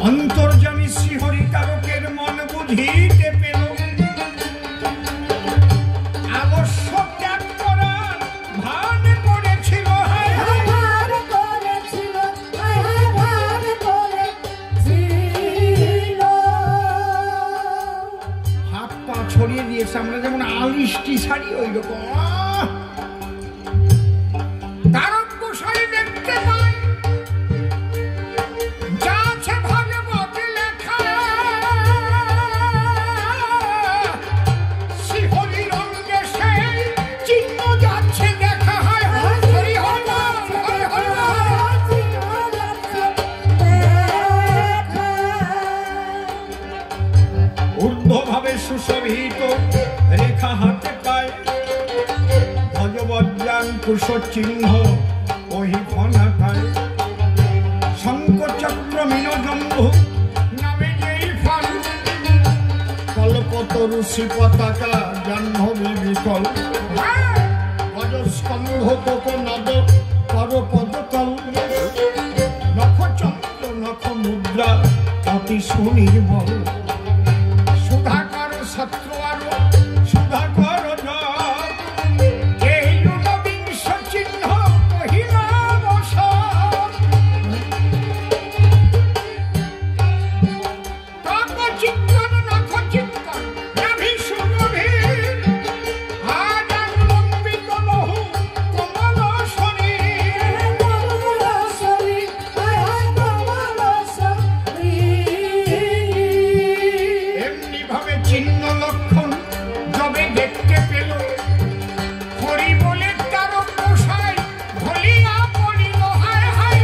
অন্তর্যামী শ্রীহরি তারকের মন বুঝিতে পেল, আলস্য ত্যাগ করার ভান করেছিল। হাত পা ছড়িয়ে দিয়েছে, আমরা যেমন আলিশটি ছাড়ি ওই রকম। তারক গোসাই দেখতে পাই যা আছে ভাগবতে লেখা, শ্রীহরির অঙ্গে সেই চিহ্ন যাচ্ছে দেখা। হয় হরি হরি হরি হরি ঊর্ধ্বভাবে সুশোভিত রেখা হাতে পায়, ধ্বজবজ্রাঙ্কুশ চিহ্ন ওহি ফনাথায়। শঙ্খ চক্র মীনজম্বু নামে যেই ফল, কল্পতরু পতাকা জাহ্নবী বিকল। গজস্কন্ধ তোক নদ পর পদতল, নখ চন্দ্র নখ মুদ্রা অতি সুনির্মল। সুধাকর সত্র আরো সুধাকর জল, এই ঊনবিংশ চিহ্ন কহিলা বসন। তক চিত্তন নখ চিত্তন নাভি সুগভীর, আজ লম্বিত বহু কমল শরীর। এমনি ভাবে চিহ্ন লক্ষণ যবে দেখতে পেল, হরি বলে তারক গোসাই ভলিয়া পড়িল। হায় হায়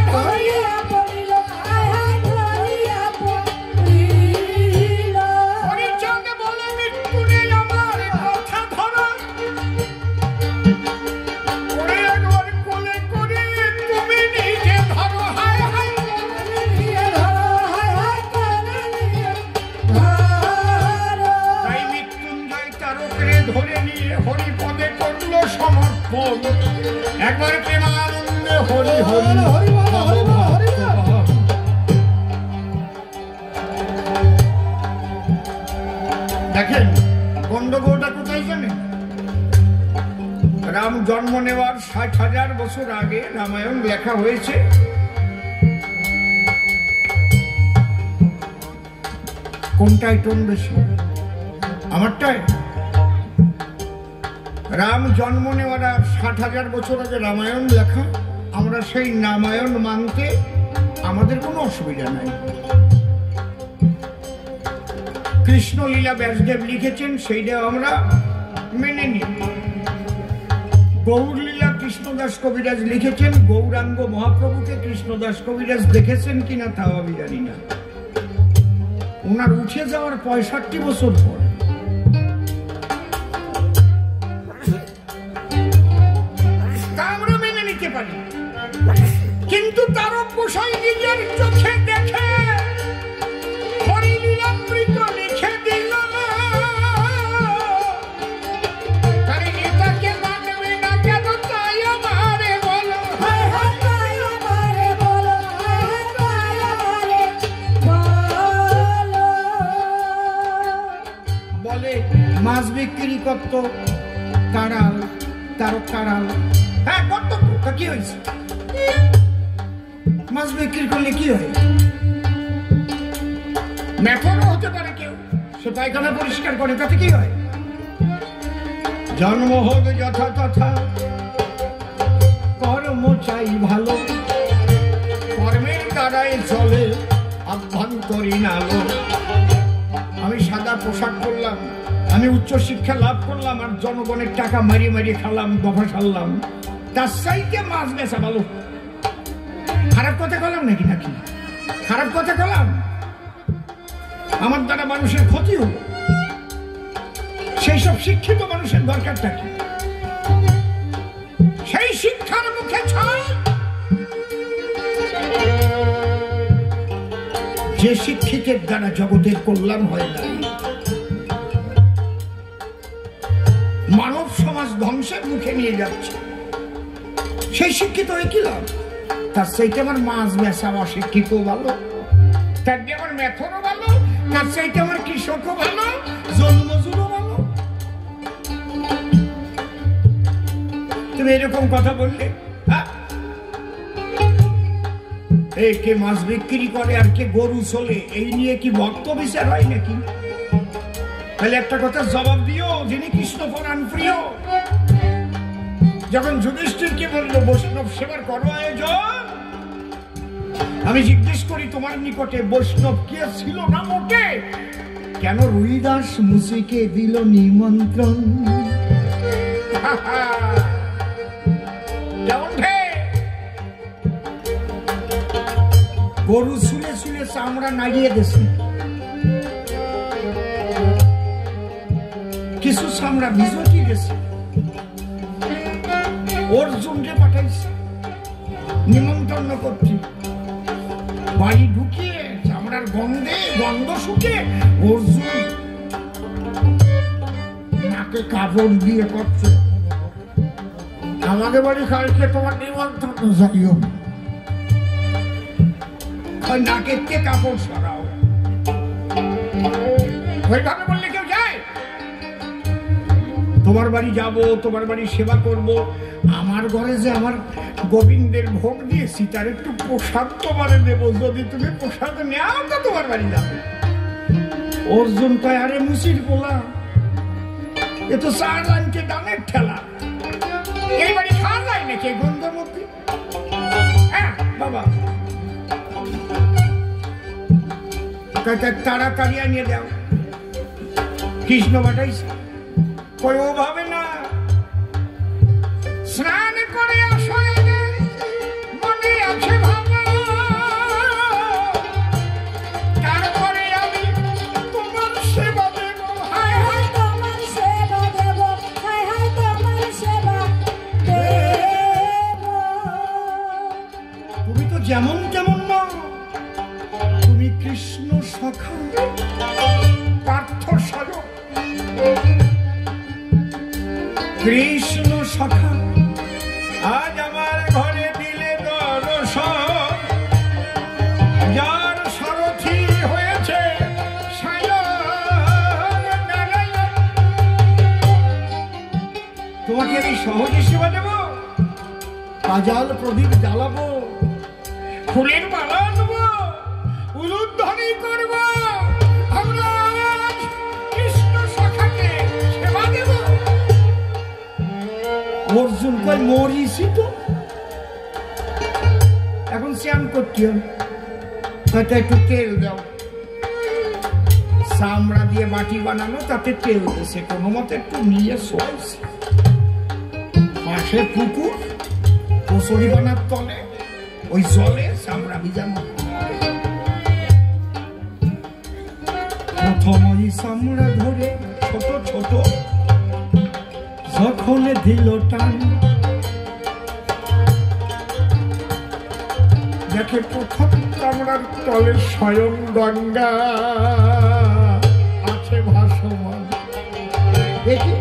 হরিচাঁদ বলে মৃত্যু নেই আমার কথা ধরা, ওরে একবার কোলে করে তুমি নিজে ধরো। হায় হায় তাই মৃত্যুঞ্জয় তারকরে ধরে নিয়ে হরি পদে করল সমর্পণ। একবার প্রেমানন্দে হরি হরি হরি হরি। দেখেন গন্ডগোলটা কোথায় জানেন? রাম জন্ম নেওয়ার ৬০,০০০ বছর আগে রামায়ণ লেখা হয়েছে। কোনটাই টোন বেশি? আমারটাই। রাম জন্ম নেওয়ার ৬০,০০০ বছর আগে রামায়ণ লেখা, আমরা সেই রামায়ণ মানতে আমাদের কোনো অসুবিধা নাই। কৃষ্ণলীলা ব্যাসদেব লিখেছেন, সেইটা আমরা মেনে নিই। গৌরলীলা কৃষ্ণদাস কবিরাজ লিখেছেন, গৌরাঙ্গ মহাপ্রভুকে কৃষ্ণদাস কবিরাজ দেখেছেন কিনা তাও আমি জানি না। ওনার উঠে যাওয়ার ৬৫ বছর পর তা আমরা মেনে নিতে পারি। কিন্তু তারক গোসাই নিজের চোখে দেখে হরিলীলামৃত লিখে দিল। তারে এটাকে মানবে না কেন তাই আমারে বলো। বলে মাছ বিক্রি করত কাড়াল, তারক কাড়াল। হ্যাঁ করত, তা কি হয়েছে? মাছ বিক্রি করলে কি হয়? মেথরও হতে পারে কেউ, সে পায়খানা পরিষ্কার করে, তাতে কি হয়? জন্ম হোক যথা তথা, কর্ম চাই ভালো, কর্মের দ্বারাই চলে আভ্যন্তরীণ আলো। আমি সাদা পোশাক পরলাম, আমি উচ্চ শিক্ষা লাভ করলাম, আর জনগণের টাকা মারিয়ে মারিয়ে খালাম, দফা সারলাম, তার চাইতে মাছ বেচা ভালো। খারাপ কথা বললাম নাকি? নাকি খারাপ কথা বললাম? আমার দ্বারা মানুষের ক্ষতি হলো, সেই সব শিক্ষিত মানুষের দরকারটা কি? সেই শিক্ষার মুখে ছাড় যে শিক্ষিতের দ্বারা জগতের কল্যাণ হয় না, মানব সমাজ ধ্বংসের মুখে নিয়ে যাচ্ছে, সেই শিক্ষিত হয়ে কি লাভ? তার চাইতে আমার মাছ বেচা অশিক্ষিত ভালো, তার দিয়ে আমার মেথরও ভালো, তার চাইতে আমার কৃষকও ভালো, জন্মজুরও ভালো। তুমি এরকম কথা বললে, এই কে মাছ বিক্রি করে আর কে গরু চলে, এই নিয়ে কি ভক্ত বিচার হয় নাকি? তাহলে একটা কথা জবাব দিও, যিনি কৃষ্ণ পরাণ প্রিয়, যখন যুধিষ্ঠিরকে বললো বৈষ্ণব সেবার করো আয়োজন, আমি জিজ্ঞেস করি তোমার নিকটে বৈষ্ণব কে ছিল না মোটে, কেন রুইদাস মুসিকে দিল নিমন্ত্রণ? গরু শুনে শুনে চামড়া নাড়িয়ে দিয়েছে, কিছু চামড়া ভিজকি গেছে, অর্জুনকে পাঠাইছে নিমন্ত্রণ করছি, বাড়ি ঢুকিয়ে চামড়ার গন্ধ শুকে অর্জুন নাকে কাপড় দিয়ে করছে, আমাদের বাড়ি কালকে তোমার নিমন্ত্রণ যাইও, নাকের কে কাপড় সরাও। ওইভাবে বললে কেউ যায়? তোমার বাড়ি যাব, তোমার বাড়ি সেবা করব, আমার ঘরে যে আমার গোবিন্দের ভোগ দিয়েছি তার একটু প্রসাদ তোমারে দেব, যদি তুমি প্রসাদ নেও তো তোমার বাড়ি যাবে। অর্জুন কয়, আরে মুসির পোলা, এ তো 4 লাইনকে দানের ঠেলা, এই বাড়ি খাওয়া যায় নাকি গন্ধের মধ্যে? হ্যাঁ বাবা, তাড়াতাড়ি আনিয়ে দাও। কৃষ্ণ পাঠাইছে, কই ওভাবে না, স্নান করে আসো, মনে আছে ভাবা, তারপরে আমি তোমার সেবা দেব, হায় হায় তোমার সেবা দেব, হায় হায় তোমার সেবা দেব। তুমি তো যেমন তেমন না, তুমি কৃষ্ণ সখা পার্থ সাধক, কৃষ্ণ সখা আজ আমার ঘরে দিলে দর্শন, যার সারথি হয়েছে তোমাকে আমি সহজে সেবা দেব, কাজাল প্রদীপ জ্বালাবো, ফুলের মালা আনবো, উলুধ্বনি করব, আমরা কৃষ্ণ সখাকে সেবা দেব। অর্জুন কয়, মরিছি তো, এখন স্নান করতে হবে, হয়তো একটু তেল দাও, চামড়া দিয়ে বাটি বানানো, তাতে তেল দিয়েছে, কোনো মতে একটু নিয়ে শোয়াইছে, পাশে পুকুর, কচুরি বানার তলে ওই জলে চামড়া ভিজানো। প্রথম ওই চামড়া ধরে ছোট ছোট যখন দিল টান, দেখে প্রথম চামড়ার তলে স্বয়ং গঙ্গা আছে ভাসমান। দেখি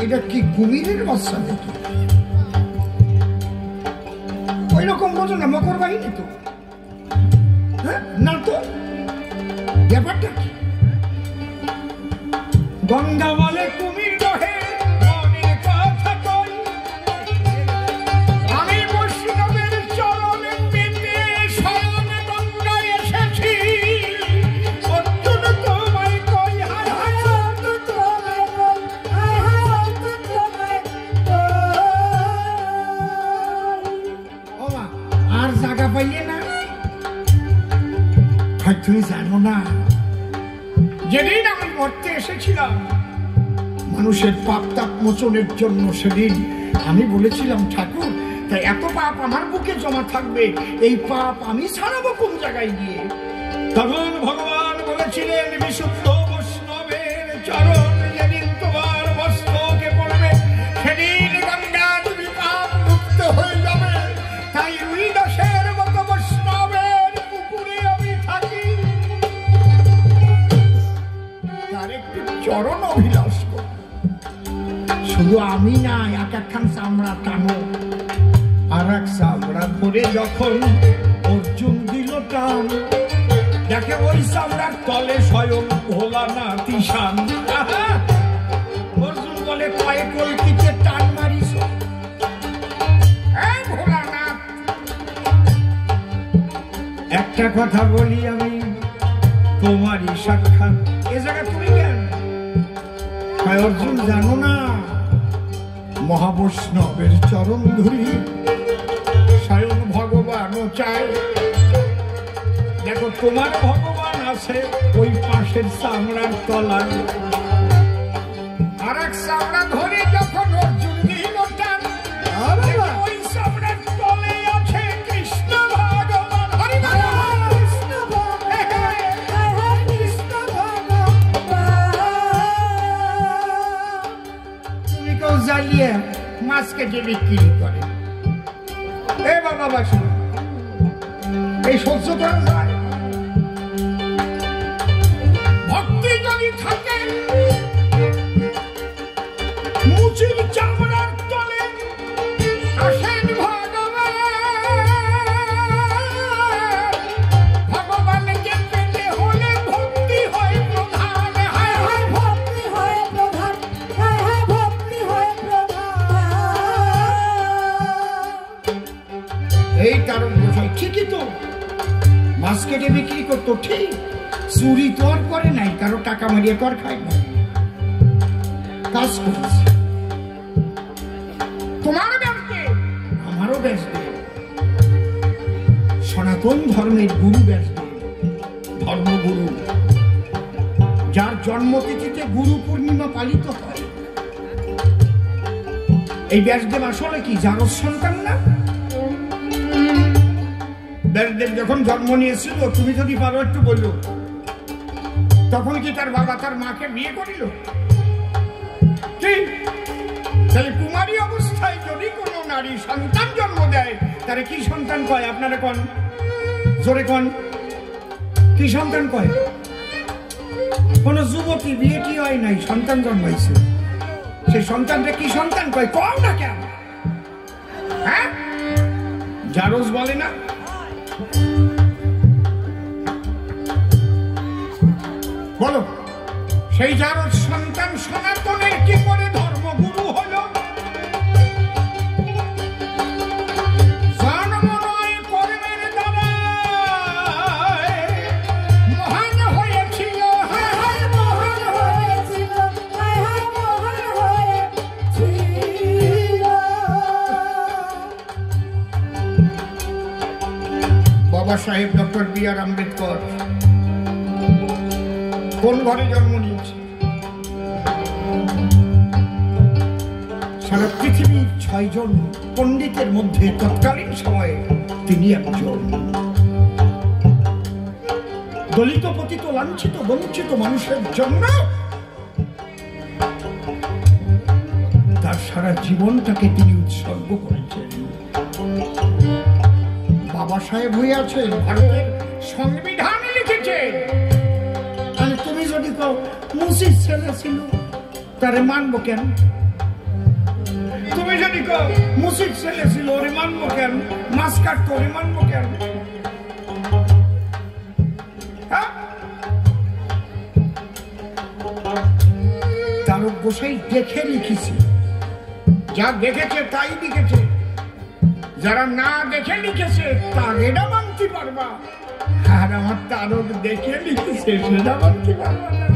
এটা কি কুমিরের বাচ্চা নাকি? ওই রকম বোঝো না, মকর বাহিনী তো, হ্যাঁ না তো, ব্যাপারটা কি? গঙ্গা বলে কুমির রহে, মনের কথা কই, আমি বৈষ্ণবের চরণে পেতে শয়ন গঙ্গায় এসেছি, অর্জুন তোমায় কই, হায় হায় অর্জুন তোমায় কই, হায় হায় অর্জুন তোমায় কই। ও মা, আর জায়গা পাইলে না? তুমি জানো না, যেদিন আমি মরতে এসেছিলাম মানুষের পাপ তাপ মোচনের জন্য, সেদিন আমি বলেছিলাম, ঠাকুর তাই এত পাপ আমার বুকে জমা থাকবে, এই পাপ আমি ছাড়াবো কোন জায়গায় গিয়ে? তখন ভগবান বলেছিলেন, বিশুদ্ধ বৈষ্ণবের চরণ যেদিন তোমার মস্তকে পড়বে, সেদিন গঙ্গা তুমি পাপ মুক্ত হয়ে যাবে। তাই রুইদাসের মতো বৈষ্ণবের চরণ অভিলাষ করি। শুধু আমি না, এক একখান চামড়া টানো, আর এক চামড়া ধরে যখন অর্জুন দিল টান, দেখে ওই চামড়ার তলে স্বয়ং ভোলানাথ ঈশান। অর্জুন বলে, কয়েক কলকিতে টান মারিস ভোলানাথ। একটা কথা বলি আমি, তোমারই সাক্ষাৎ এ জায়গা তুমি কেন? অর্জুন জানো না, মহাবৈষ্ণবের চরণ ধরি স্বয়ং ভগবানও চায়। দেখো তোমার ভগবান আছে ওই পাশের চামড়ার তলায়, আর এক চামড়া ধরে যখন অর্জুন দিল টান, ওই চামড়ার তলে আছে কৃষ্ণ ভগবান। হরি তুমি কেউ জ্বালিয়ে মাছ কেটে বিক্রি করে, এ বাবা বাসু এই সহ্য করা যায়? ভক্তি যদি থাকে মুচির চামড়ার তলে আসেন ভগবান। ভগবানকে পেতে হলে ভক্তি হয় প্রধান। হায় হায় ভক্তি হয় প্রধান, হায় হায় ভক্তি হয় প্রধান। এই কারণ বোঝাই ঠিকই তো, মাছ কেটে বিক্রি করতো ঠিক, চুরি তো আর করে নাই, কারো টাকা মারিয়ে তো আর খায় না, কাজ করেছে। তোমারও ব্যাসদেব আমারও ব্যাসদেব, সনাতন ধর্মের গুরু ব্যাসদেব, ধর্মগুরু, যার জন্মতিথিতে গুরু পূর্ণিমা পালিত হয়। এই ব্যাসদেব আসলে কি জারজ সন্তান না? ব্যাসদেব যখন জন্ম নিয়েছিল, তুমি যদি পারো একটু বললো, তখন কি তার বাবা তার মাকে বিয়ে করিল? তাহলে কুমারী অবস্থায় যদি কোনো নারী সন্তান জন্ম দেয়, তাহলে কি সন্তান কয়? আপনারা কন, জোরে কন, কি সন্তান কয়? কোন যুবতী বিয়েটি হয় নাই, সন্তান জন্মাইছে, সেই সন্তানটা কি সন্তান কয়? কও না কেন? হ্যাঁ, জারজ বলে না? বলো, সেই জারজ সন্তান সনাতনের কি করে ধর্মগুরু হলো? জন্ম নয় কর্মের দ্বারা মহান হয়েছিল। হায় হায় মহান হয়েছিল, হায় হায় মহান হয়েছিল। বাবা সাহেব ডক্টর বি.আর. আম্বেদকর কোন ঘরে জন্ম নিয়েছে? সারা পৃথিবীর 6 জন পণ্ডিতের মধ্যে তৎকালীন সময়ে তিনি একজন। দলিত পতিত লাঞ্ছিত বঞ্চিত মানুষের জন্য তার সারা জীবনটাকে তিনি উৎসর্গ করেছেন। বাবা সাহেব হয়ে আছেন, ভারতের সংবিধান লিখেছেন। তুমি যদি কও মুসির ছেলে ছিল, তারে মানবো কেন? তুমি যদি কও মুসির ছেলে ছিল, ওরে মানবো কেন? মাছ কাটতো, ওরে মানবো কেন? তারক গোসাই দেখে লিখেছে, যা দেখেছে তাই লিখেছে, যারা না দেখে লিখেছে তাদেরটা মানতে পারবা, আর আমার তারক দেখে লিখেছে সেটা মানতে পারবা না।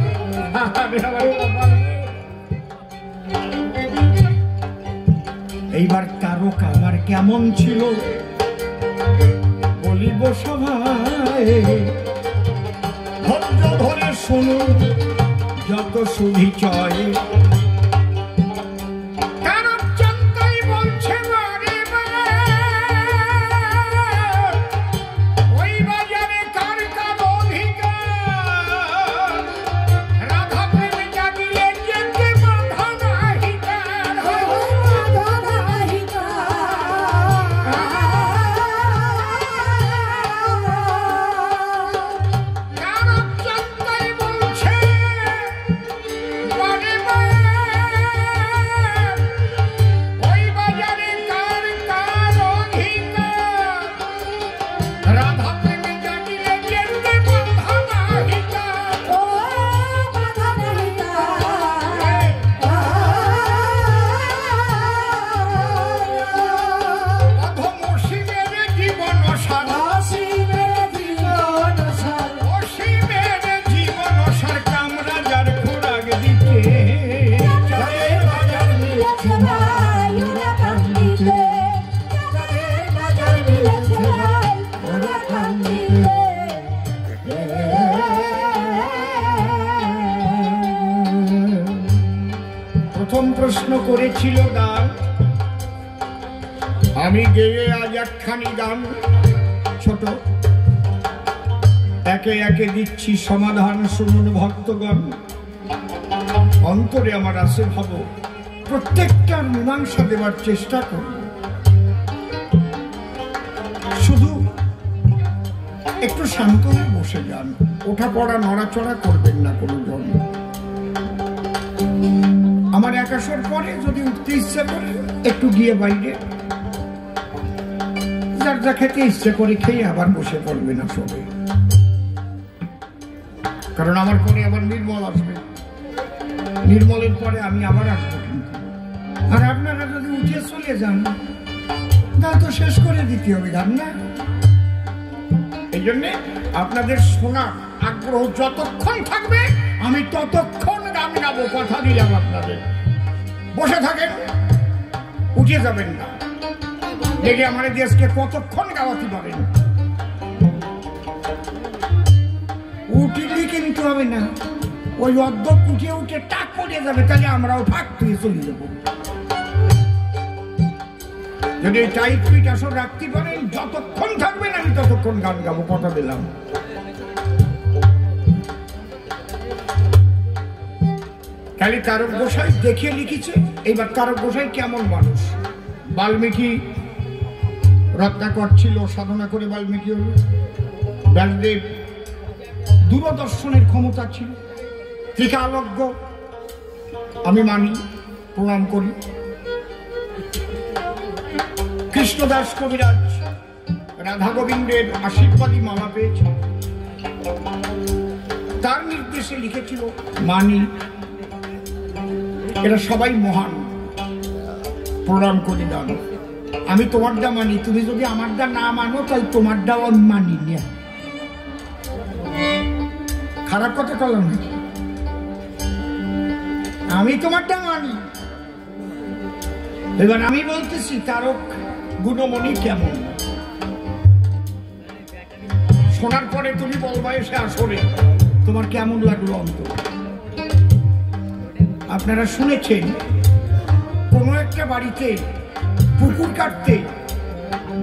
এইবার তারক আমার কেমন ছিল বলিব সভায়, ধৈর্য ধরে শুনুন যত সুবিচয়। প্রথম প্রশ্ন করেছিল গান, আমি গেয়ে আজ একখানি গান ছোট, একে একে দিচ্ছি সমাধান, শুনুন ভক্তগণ। অন্তরে আমার আছে ভাব, প্রত্যেকটার মীমাংসা দেওয়ার চেষ্টা করব। শুধু একটু শান্ত হয়ে বসে যান, ওঠা পড়া নড়াচড়া করবেন না কোনো জন। আমার একাশোর পরে যদি উঠতে ইচ্ছে করে একটু গিয়ে বাইরে যার যা খেতে ইচ্ছে করে খেয়ে আবার বসে পড়বে না সবে, কারণ আমার পরে আবার নির্মল আসবে, নির্মলের পরে আমি আবার আসবো। কিন্তু আর আপনারা যদি উঠে চলে যান গান তো শেষ করে দিতে হবে, গান না। এই জন্যে আপনাদের শোনার আগ্রহ যতক্ষণ থাকবে আমি ততক্ষণ গান গাবো, কথা দিলাম আপনাদের। বসে থাকেন, উঠে যাবেন না, দেখে আমার দেশকে কতক্ষণ গাওয়াতে পারেন। উঠিলি কিন্তু হবে না, ওই অর্ধ উঠে উঠে টাক পড়ে যাবে, তাহলে আমরাও ঠাক তুই চলে যাবো। যদি টাইট ফিট আসর রাখতে পারেন, যতক্ষণ থাকবেন আমি ততক্ষণ গান গাবো, কথা দিলাম। খালি তারক গোসাই দেখে লিখেছে। এইবার তারক গোসাই কেমন মানুষ? বাল্মীকি রত্নাকর ছিল, সাধনা করে বাল্মীকি হল। ব্যাসদেব দূরদর্শনের ক্ষমতা ছিল, ত্রিকালজ্ঞ, আমি মানি, প্রণাম করি। কৃষ্ণদাস কবিরাজ রাধা গোবিন্দের আশীর্বাদী মালা পেয়েছে, তার নির্দেশে লিখেছিল, মানি। এরা সবাই মহান, প্রণাম করি। দান আমি তোমারটা মানি, তুমি যদি আমারটা না মানো তাই তোমারটাও আমি মানি না। খারাপ কথা বললাম নাকি? আমি তোমারটা মানি। এবার আমি বলতেছি তারক গুণমণি কেমন, শোনার পরে তুমি বলবা এসে আসরে তোমার কেমন লাগলো অন্তর। আপনারা শুনেছেন কোনো একটা বাড়িতে পুকুর কাটতে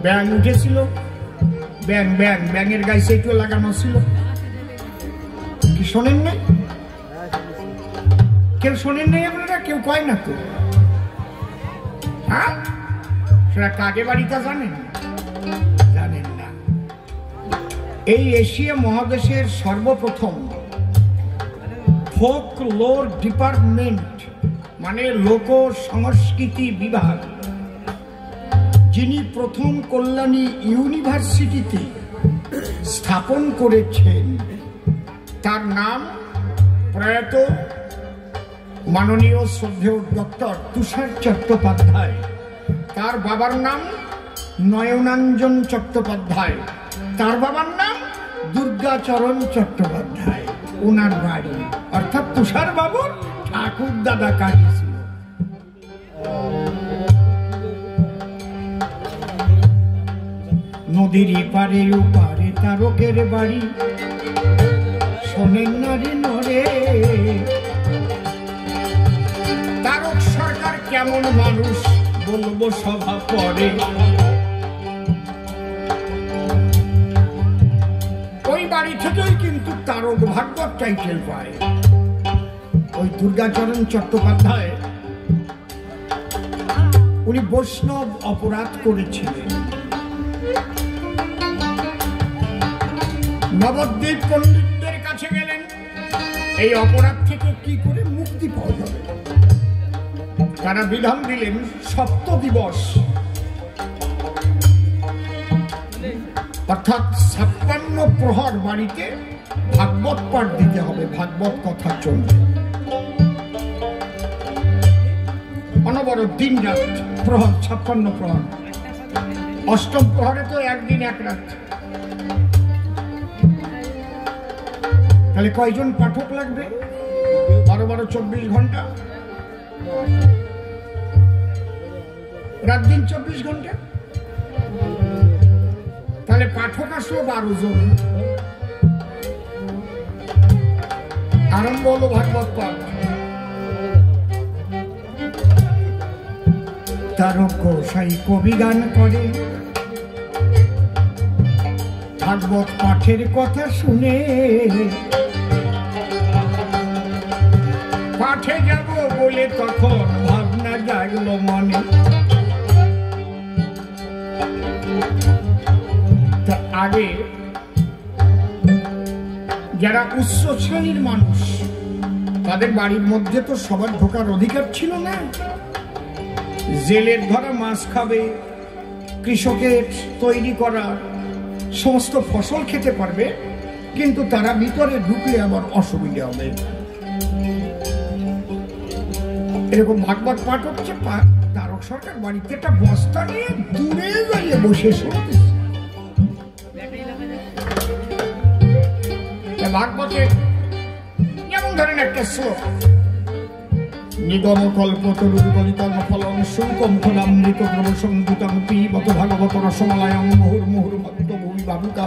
ব্যাঙ উঠেছিল, ব্যাঙের গায়ে সেটু লাগানো ছিল। কি শোনেন নাই? কেউ শোনেন নাই আপনারা? কেউ কয় না তো? হ্যাঁ, সেটা কাকে বাড়িটা জানেন? জানেন না। এই এশিয়া মহাদেশের সর্বপ্রথম ফোক লোর ডিপার্টমেন্ট, মানে লোক সংস্কৃতি বিভাগ, যিনি প্রথম কল্যাণী ইউনিভার্সিটিতে স্থাপন করেছেন, তার নাম প্রয়াত মাননীয় শ্রদ্ধেয় ডক্টর তুষার চট্টোপাধ্যায়। তার বাবার নাম নয়নাঞ্জন চট্টোপাধ্যায়, তার বাবার নাম দুর্গাচরণ চট্টোপাধ্যায়। ওনার বাড়ি অর্থাৎ তুষার বাবুর ঠাকুর দাদা কাজী ছিল। নদীর এপারে ওপারে তারকের বাড়ি, শোনেন নারী নরে। তারক সরকার কেমন মানুষ বলবো সভা পরে। ওই বাড়ি থেকেই কিন্তু তারক ভাগবত টাইটেল পায়। ওই দুর্গাচরণ চট্টোপাধ্যায় উনি বৈষ্ণব অপরাধ করেছিলেন। নবদ্বীপ পণ্ডিতদের কাছে গেলেন, এই অপরাধ থেকে কি করে মুক্তি পাওয়া যাবে। তারা বিধান দিলেন 7 দিবস, অর্থাৎ 56 প্রহর বাড়িতে ভাগবত পাঠ দিতে হবে, ভাগবত কথা চলবে অনবরত দিন রাত প্রহর, 56 প্রহর। অষ্টম প্রহরে তো একদিন এক রাত। তাহলে কয়জন পাঠক লাগবে? 12 24 ঘন্টা, রাত দিন 24 ঘন্টা। তাহলে পাঠক আসলো 12 জন। আরম্ভ হলো ভাগবত পাঠ। তারক গোসাই কবি গান করে ভাগবত পাঠের কথা শুনে পাঠে যাব বলে তখন ভাবনা জাগলো মনে। তা আগে যারা উচ্চ শ্রেণীর মানুষ তাদের বাড়ির মধ্যে তো সবার ঢোকার অধিকার ছিল না। জেলের ধরা মাছ খাবে, কৃষকের তৈরি করা সমস্ত ফসল খেতে পারবে, কিন্তু তারা ভিতরে ঢুকলে আবার অসুবিধা হবে। এরকম ভাগবত পাঠ হচ্ছে, তারক সরকার বাড়িতে একটা বস্তা নিয়ে দূরে যাইয়ে বসে শুনতেছে। ভাগবতে যেমন ধরেন একটা শ্লোক, নিগম কল্পতরুর গলিতম ফলং শুকম ফলামৃত দ্রব সংযুতং পিবত ভাগবত রসমলায়ং মুহুর্মুহুর ভক্ত ভূমি বাবুকা।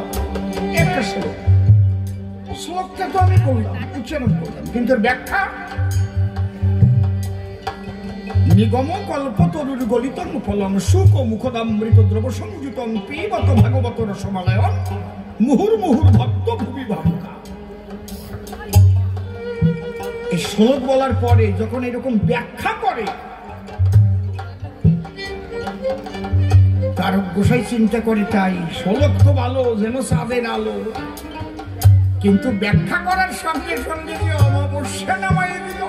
একটা শ্লোক, শ্লোকটা তো আমি বললাম, উচ্চারণ করলাম, কিন্তু ব্যাখ্যা নিগম কল্পতরুর গলিতম ফলং শুকম ফলামৃত দ্রব সংযুতং পিবত ভাগবত রসমলায়ং মুহুর্মুহুর ভক্ত ভূমি বাবুকা। এই শ্লোক বলার পরে যখন এরকম ব্যাখ্যা করে, তারক গোসাই চিন্তা করে তাই শ্লোক তো ভালো, যেন চাঁদের আলো, কিন্তু ব্যাখ্যা করার সঙ্গে সঙ্গে যে অমাবস্যা নামাই দিল।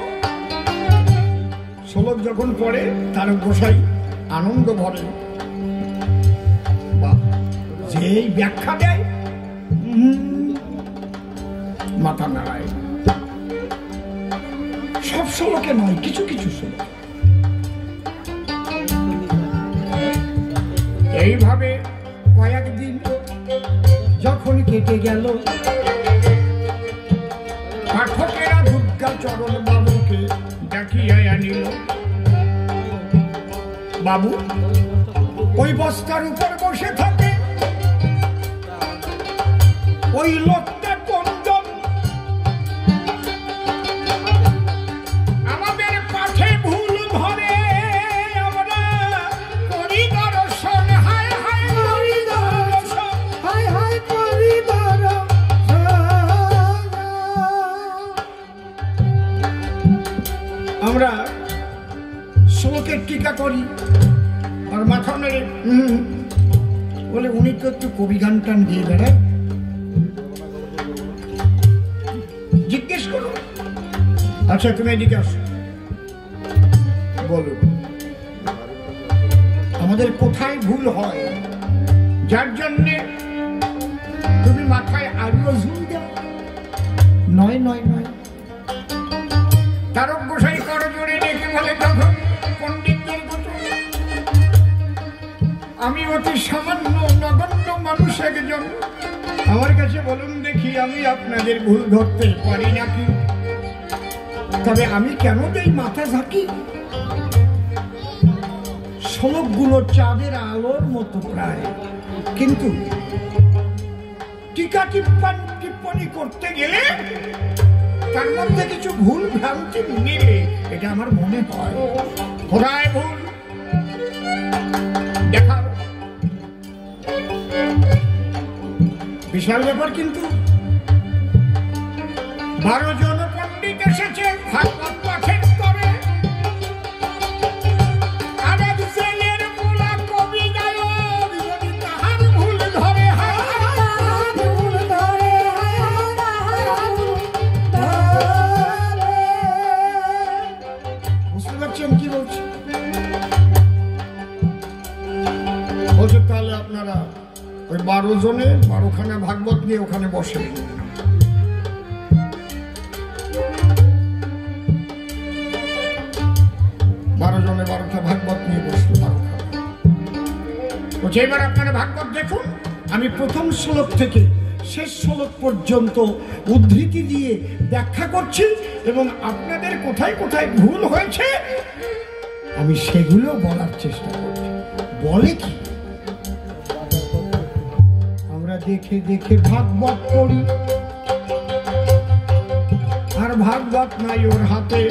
শ্লোক যখন পড়ে তারক গোসাই আনন্দ ভরে, যেই ব্যাখ্যা দেয় মাথা নাড়ায়। সব শ্লোকে নয়, কিছু কিছু শ্লোক। এইভাবে কয়েকদিন যখন কেটে গেল, পাঠকেরা দুর্গাচরণ বাবুকে ডাকিয়া আনিল। বাবু ওই বস্তার উপর বসে থাকে, ওই লোকটা কোনজন আমাদের পাঠে ভুল ধরে, আমরা করি দর্শন। হায় হায় করি দর্শন, হায় হায় করি দর্শন। আমরা শ্লোকের টিকা করি আর মাথা নেড়ে বলে উনি তো একটু কবি গান টান দিয়ে বেড়ায়। জিজ্ঞেস করো, আচ্ছা তুমি এদিকে আসো, বলো আমাদের কোথায় ভুল হয়, যার জন্যে তুমি মাথায় আরো ঝুল দাও। নয় নয় নয়। তারক গোসাই করো জোরে ডেকে বলে, তখন পণ্ডিতদের মতো আমি অতি সামান্য নগণ্য মানুষ একজন, আমার কাছে বলুন দেখি আমি আপনাদের ভুল ধরতে পারি নাকি? তবে আমি কেন দেই মাথা ঝাঁকি? শ্লোকগুলো চাঁদের আলোর মতো প্রায়, কিন্তু টিকা টিপ্পণী করতে গেলে তার মধ্যে কিছু ভুল ভ্রান্তি মিলে, এটা আমার মনে হয়। কোথায় ভুল দেখা বিশাল ব্যাপার, কিন্তু 12 জন পণ্ডিত এসেছে ভাগবত পাঠের তরে, আর এক জেলের মোলা কবি গায়ক যদি তাহার ভুল ধরে, ভুল ধরে বুঝতে পারছেন কি বলছি? বলছে তাহলে আপনারা ওই 12 জনে 12খানা ভাগবত নিয়ে ওখানে বসে। 12 জনে 12টা ভাগবত নিয়ে বসলো। 12খানা বলছে এবার আপনারা ভাগবত দেখুন, আমি প্রথম শ্লোক থেকে শেষ শ্লোক পর্যন্ত উদ্ধৃতি দিয়ে ব্যাখ্যা করছি, এবং আপনাদের কোথায় কোথায় ভুল হয়েছে আমি সেগুলো বলার চেষ্টা করছি। বলে কি, আমরা দেখে দেখে ভাগবত পড়ি, আর ভাগবত নাই ওর হাতে।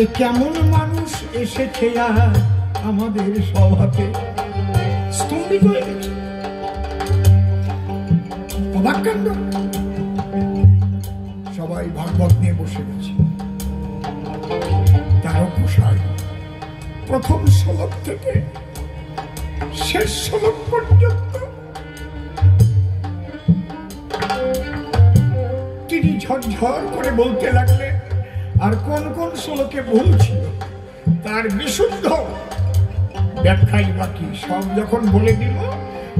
এ কেমন মানুষ এসেছে আর আমাদের সভাতে। স্তম্ভিত হয়ে গেছে, অবাক কাণ্ড। সবাই ভাগবত নিয়ে বসে গেছে। তারক গোসাই প্রথম শ্লোক থেকে শেষ শ্লোক পর্যন্ত তিনি ঝরঝর করে বলতে লাগলেন। আর কোন কোন শ্লোকে ভুল ছিল তার বিশুদ্ধ ব্যাখ্যাই বাকি। সব যখন বলে দিল,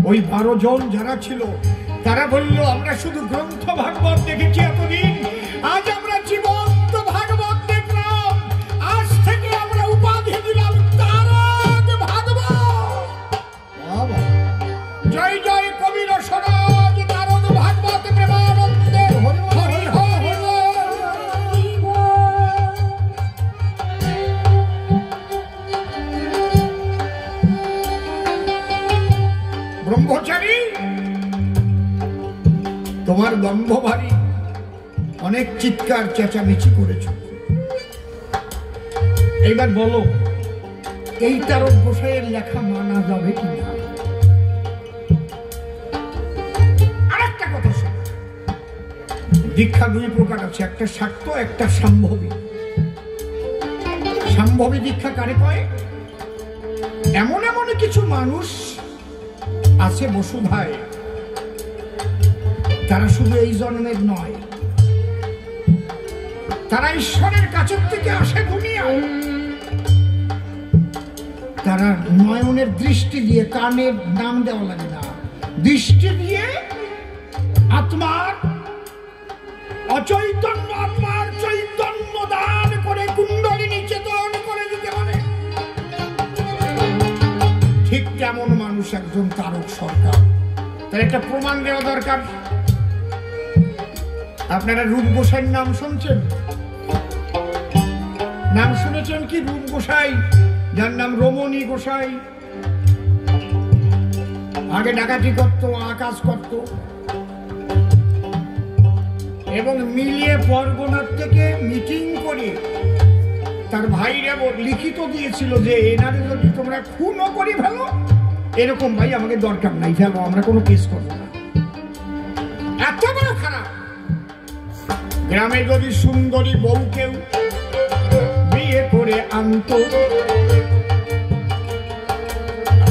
ওই 12 জন যারা ছিল তারা বলল, আমরা শুধু গ্রন্থ ভাগবত দেখেছি এতদিন, আজ আমরা জীবন্ত ভাগবত দেখলাম। আজ থেকে আমরা উপাধি দিলাম তারক ভাগবত। জয় জয় কবির সরাজ তারক ভাগবত প্রেমানন্দে হরি হরি হরি। ব্রহ্মচারী, তোমার দম্ভ ভারী, অনেক চিৎকার চেঁচামেচি করেছ। এইবার বলো, এই তারক গোসাইয়ের লেখা মানা যাবে কিনা? আরেকটা কথা শোনো, দীক্ষা 2 প্রকার আছে, একটা শাক্ত, একটা সাম্ভবী। সাম্ভবী দীক্ষা কারে কয়? এমন এমন কিছু মানুষ আছে বসুধায়, তারা শুধু এই জন্মের নয়, তারা ঈশ্বরের কাছের থেকে আসে দুনিয়ায়। তারা নয়নের দৃষ্টি দিয়ে, কানের নাম দেওয়া লাগে না, দৃষ্টি দিয়ে আত্মার অচৈতন্য আত্মার চৈতন্য দান করে কুণ্ডলিনী চেতন করে দিতে পারে। ঠিক তেমন মানুষ একজন তারক সরকার। তার একটা প্রমাণ দেওয়া দরকার। আপনারা রূপ গোসাইয়ের নাম শুনছেন? নাম শুনেছেন কি? রূপ গোসাই, যার নাম রমণী গোসাই, আগে ডাকাতি করত, আকাশ করত, এবং মিলিয়ে পরগনার থেকে মিটিং করে তার ভাইরা লিখিত দিয়েছিল যে এনারে যদি তোমরা খুনও করি ফেলো, এরকম ভাই আমাকে দরকার নাই, ফেলো, আমরা কোনো কেস করবো না। এত বড় খারাপ। গ্রামে যদি সুন্দরী বউ কেউ বিয়ে করে আনত,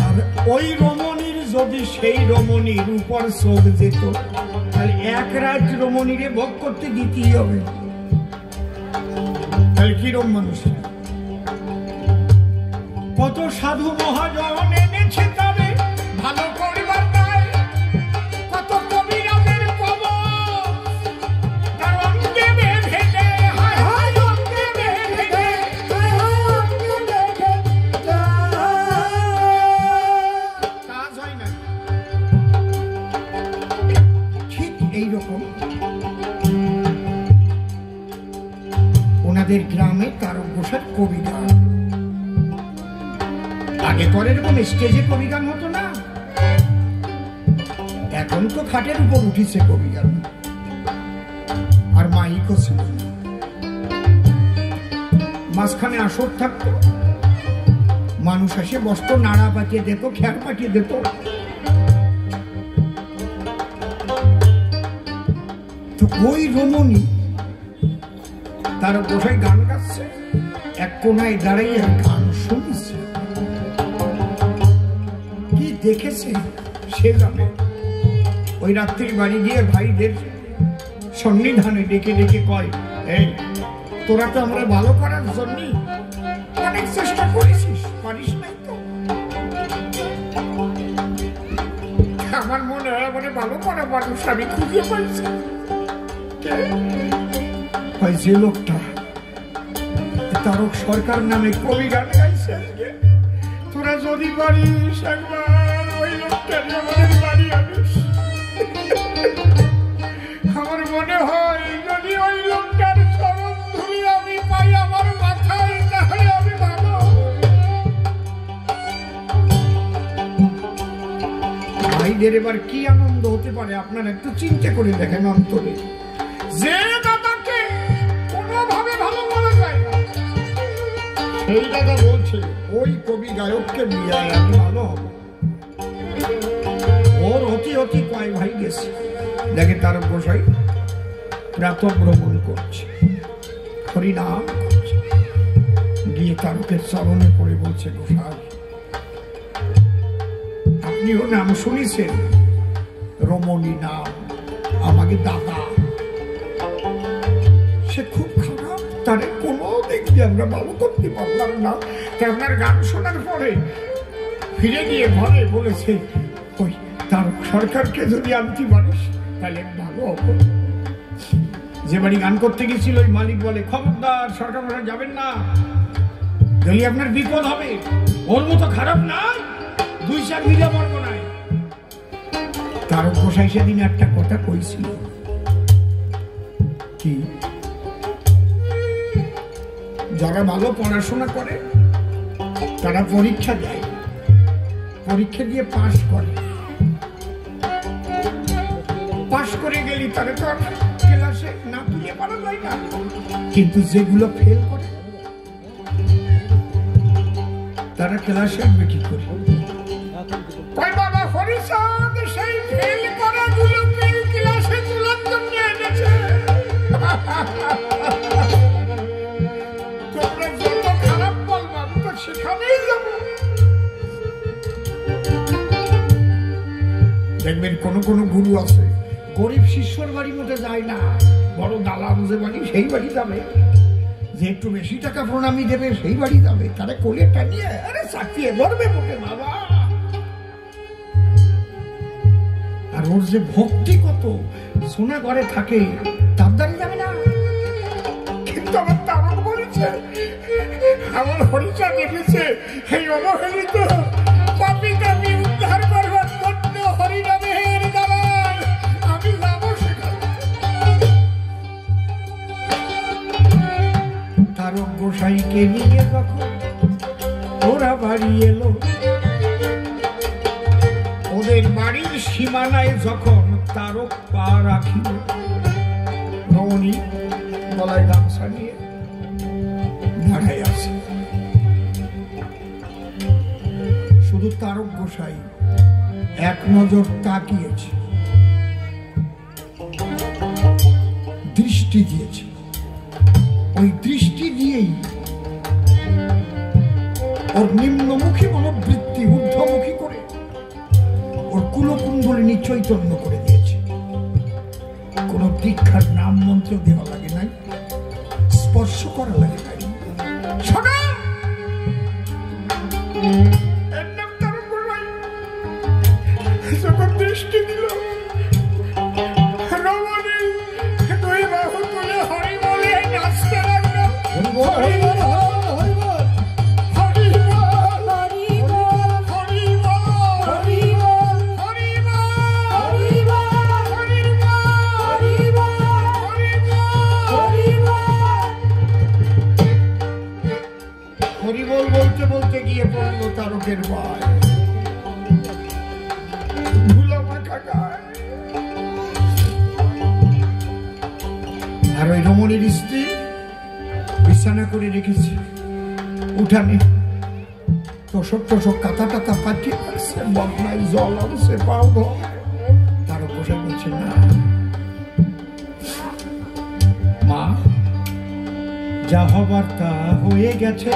আর ওই রমণীর যদি সেই রমণীর উপর চোখ যেত, তাহলে এক রাত রমণীরে ভোগ করতে দিতেই হবে। তাহলে কিরম মানুষ? কত সাধু মহাজন এনেছে তবে ভালো করবার দায়, কত কবিরাজের কবর তার অঙ্গে বেঁধে দেয়, হায় হায় অঙ্গে বেঁধে দেয়, হায় হায় অঙ্গে বেঁধে কাজ হয় না। ঠিক এইরকম ওনাদের গ্রামে তারক গোসাই কবি গান। আগে করে এরকম স্টেজে কবি গান হতো না, এখন তো খাটের উপর উঠিছে কবি গান, আর মাইকও ছিল না। মাঝখানে আসর থাকতো, মানুষ এসে বসতো, নাড়া পাঠিয়ে দিত, খ্যার পাঠিয়ে দিত। তো ওই রমণী তারক গোসাই গান গাচ্ছে, এক কোনায় দাঁড়িয়ে গান শুনছে। কি দেখেছে সে জানে। ওই রাত্রি বাড়ি গিয়ে ভাইদের সন্নিধানে ডেকে ডেকে কয়, এই তোরা তো আমরা ভালো করার জন্য অনেক চেষ্টা করেছিস, পারিস নাই তো। আমার মনে হয় মানে ভালো করা মানুষ আমি খুঁজে পাইছি। যে লোকটা তারক সরকার নামে কবি গান গাইছে, তোরা যদি পারিস একবার ওই লোকটা আমাদের বাড়ি আনিস। আমার মনে হয় যদি ওই লোকটার চরণ ধুলি আমি পাই আমার মাথায়, তাহলে আমি ভালো। ভাইদের এবার কি আনন্দ হতে পারে আপনারা একটু চিন্তা করে দেখেন অন্তরে। যে দাদাকে কোনোভাবে ভালো বলা যায় না, সেই দাদা বলছে ওই কবি গায়ককে বিয়ে আমি ভালো হব। ওর অতি অতি কয় ভাই গেছে, দেখে তার গোসাই প্রাত ভ্রমণ করছে, হরিনাম করছে, গিয়ে তারকের চরণে পড়ে বলছে, গোসাই আপনিও নাম শুনেছেন, রমণী নাম, আমাকে দাদা, সে খুব খারাপ, তারে কোনো দিক দিয়ে আমরা ভালো করতে পারলাম না। আপনার গান শোনার পরে ফিরে গিয়ে ঘরে বলেছে, ওই তার সরকারকে যদি আনতে পারিস তাহলে ভালো হবো। যে বাড়ি গান করতে গেছিল ওই মালিক বলে, খবরদার সরকার মশাই যাবেন না, যদি আপনার বিপদ হবে, ওর মতো খারাপ না, 2-4 বিঘা মরব নাই। তার গোসাই সেদিন একটা কথা কইছিল, কি যারা ভালো পড়াশোনা করে তারা পরীক্ষা দেয়, পরীক্ষা দিয়ে পাশ করে, পাশ করে গেলি তারা তো ক্লাসে না তুলে পারা যায় না, কিন্তু যেগুলো ফেল করে তারা ক্লাসে কি করে, কই বাবা হরিচাঁদ সেই ফেল করা গুলো ক্লাসে তোলার জন্য এনেছে। তোমরা যত খারাপ বলবা তো সেখানেই যাব। দেখবেন কোন কোন গুরু আছে গরিব শিষ্যর বাড়ির মধ্যে যায় না, বড় দালাল যে বাড়ি সেই বাড়ি যাবে, যে একটু বেশি টাকা প্রণামী দেবে সেই বাড়ি যাবে, তারা কোলে টানিয়ে আরে চাকিয়ে ধরবে মোটে বাবা। আর ওর যে ভক্তি কত, সোনা ঘরে থাকে, তার দ্বারা যাবে না। কিন্তু আমার তারক বলেছে, আমার হরিচা দেখেছে, এই অবহেলিত পাপী তাপী উদ্ধার করবার জন্য হরিনামের দালাল আমি যাব সেখানে। তারক গোসাইকে নিয়ে যখন ওরা বাড়ি এলো, ওদের বাড়ির সীমানায় যখন তারক পা রাখিল, রমণী গলায় গামছা নিয়ে দাঁড়ায় আছে। শুধু তারক গোসাই এক নজর তাকিয়েছে, দৃষ্টি দিয়েছে, ওই দৃষ্টি দিয়েই ওর নিম্নমুখী মনোবৃত্তি ঊর্ধ্বমুখী করে ওর কুলকুণ্ডলিনী চৈতন্য করে দিয়েছে। কোন দীক্ষার নাম মন্ত্র দেওয়া লাগে নাই, স্পর্শ করা লাগে নাই। যখন দৃষ্টি দিল, রমণী 2 বাহু তুলে হরি বলে নাচতে লাগলো। হরিবল বলতে বলতে গিয়ে পড়লো তারকের পায়, আর ওই রমণীর স্ত্রী বিছানা করে রেখেছে উঠানে, তোষক তোষক কাঁথা টাথা পাঠিয়ে আসছে, বদনায় জল আনছে, পাও ধোয়। তার বসে বলছে, না মা, যা হবার তা হয়ে গেছে,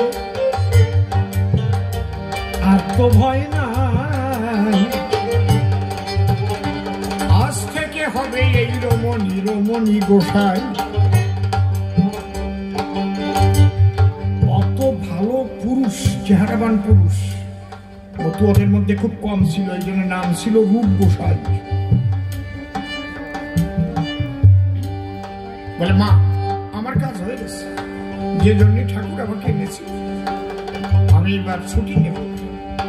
আর তো ভয় নাই, আজ থেকে হবে এই রমণী, রমণী গোসাই। অত ভালো পুরুষ, চেহারাবান পুরুষ ও তো ওদের মধ্যে খুব কম ছিল, এই জন্য নাম ছিল রূপ গোসাই। বলে, মা আমার কাজ হয়ে গেছে, যে জন্য ঠাকুর আমাকে এনেছে, আমি এবার ছুটি নেব।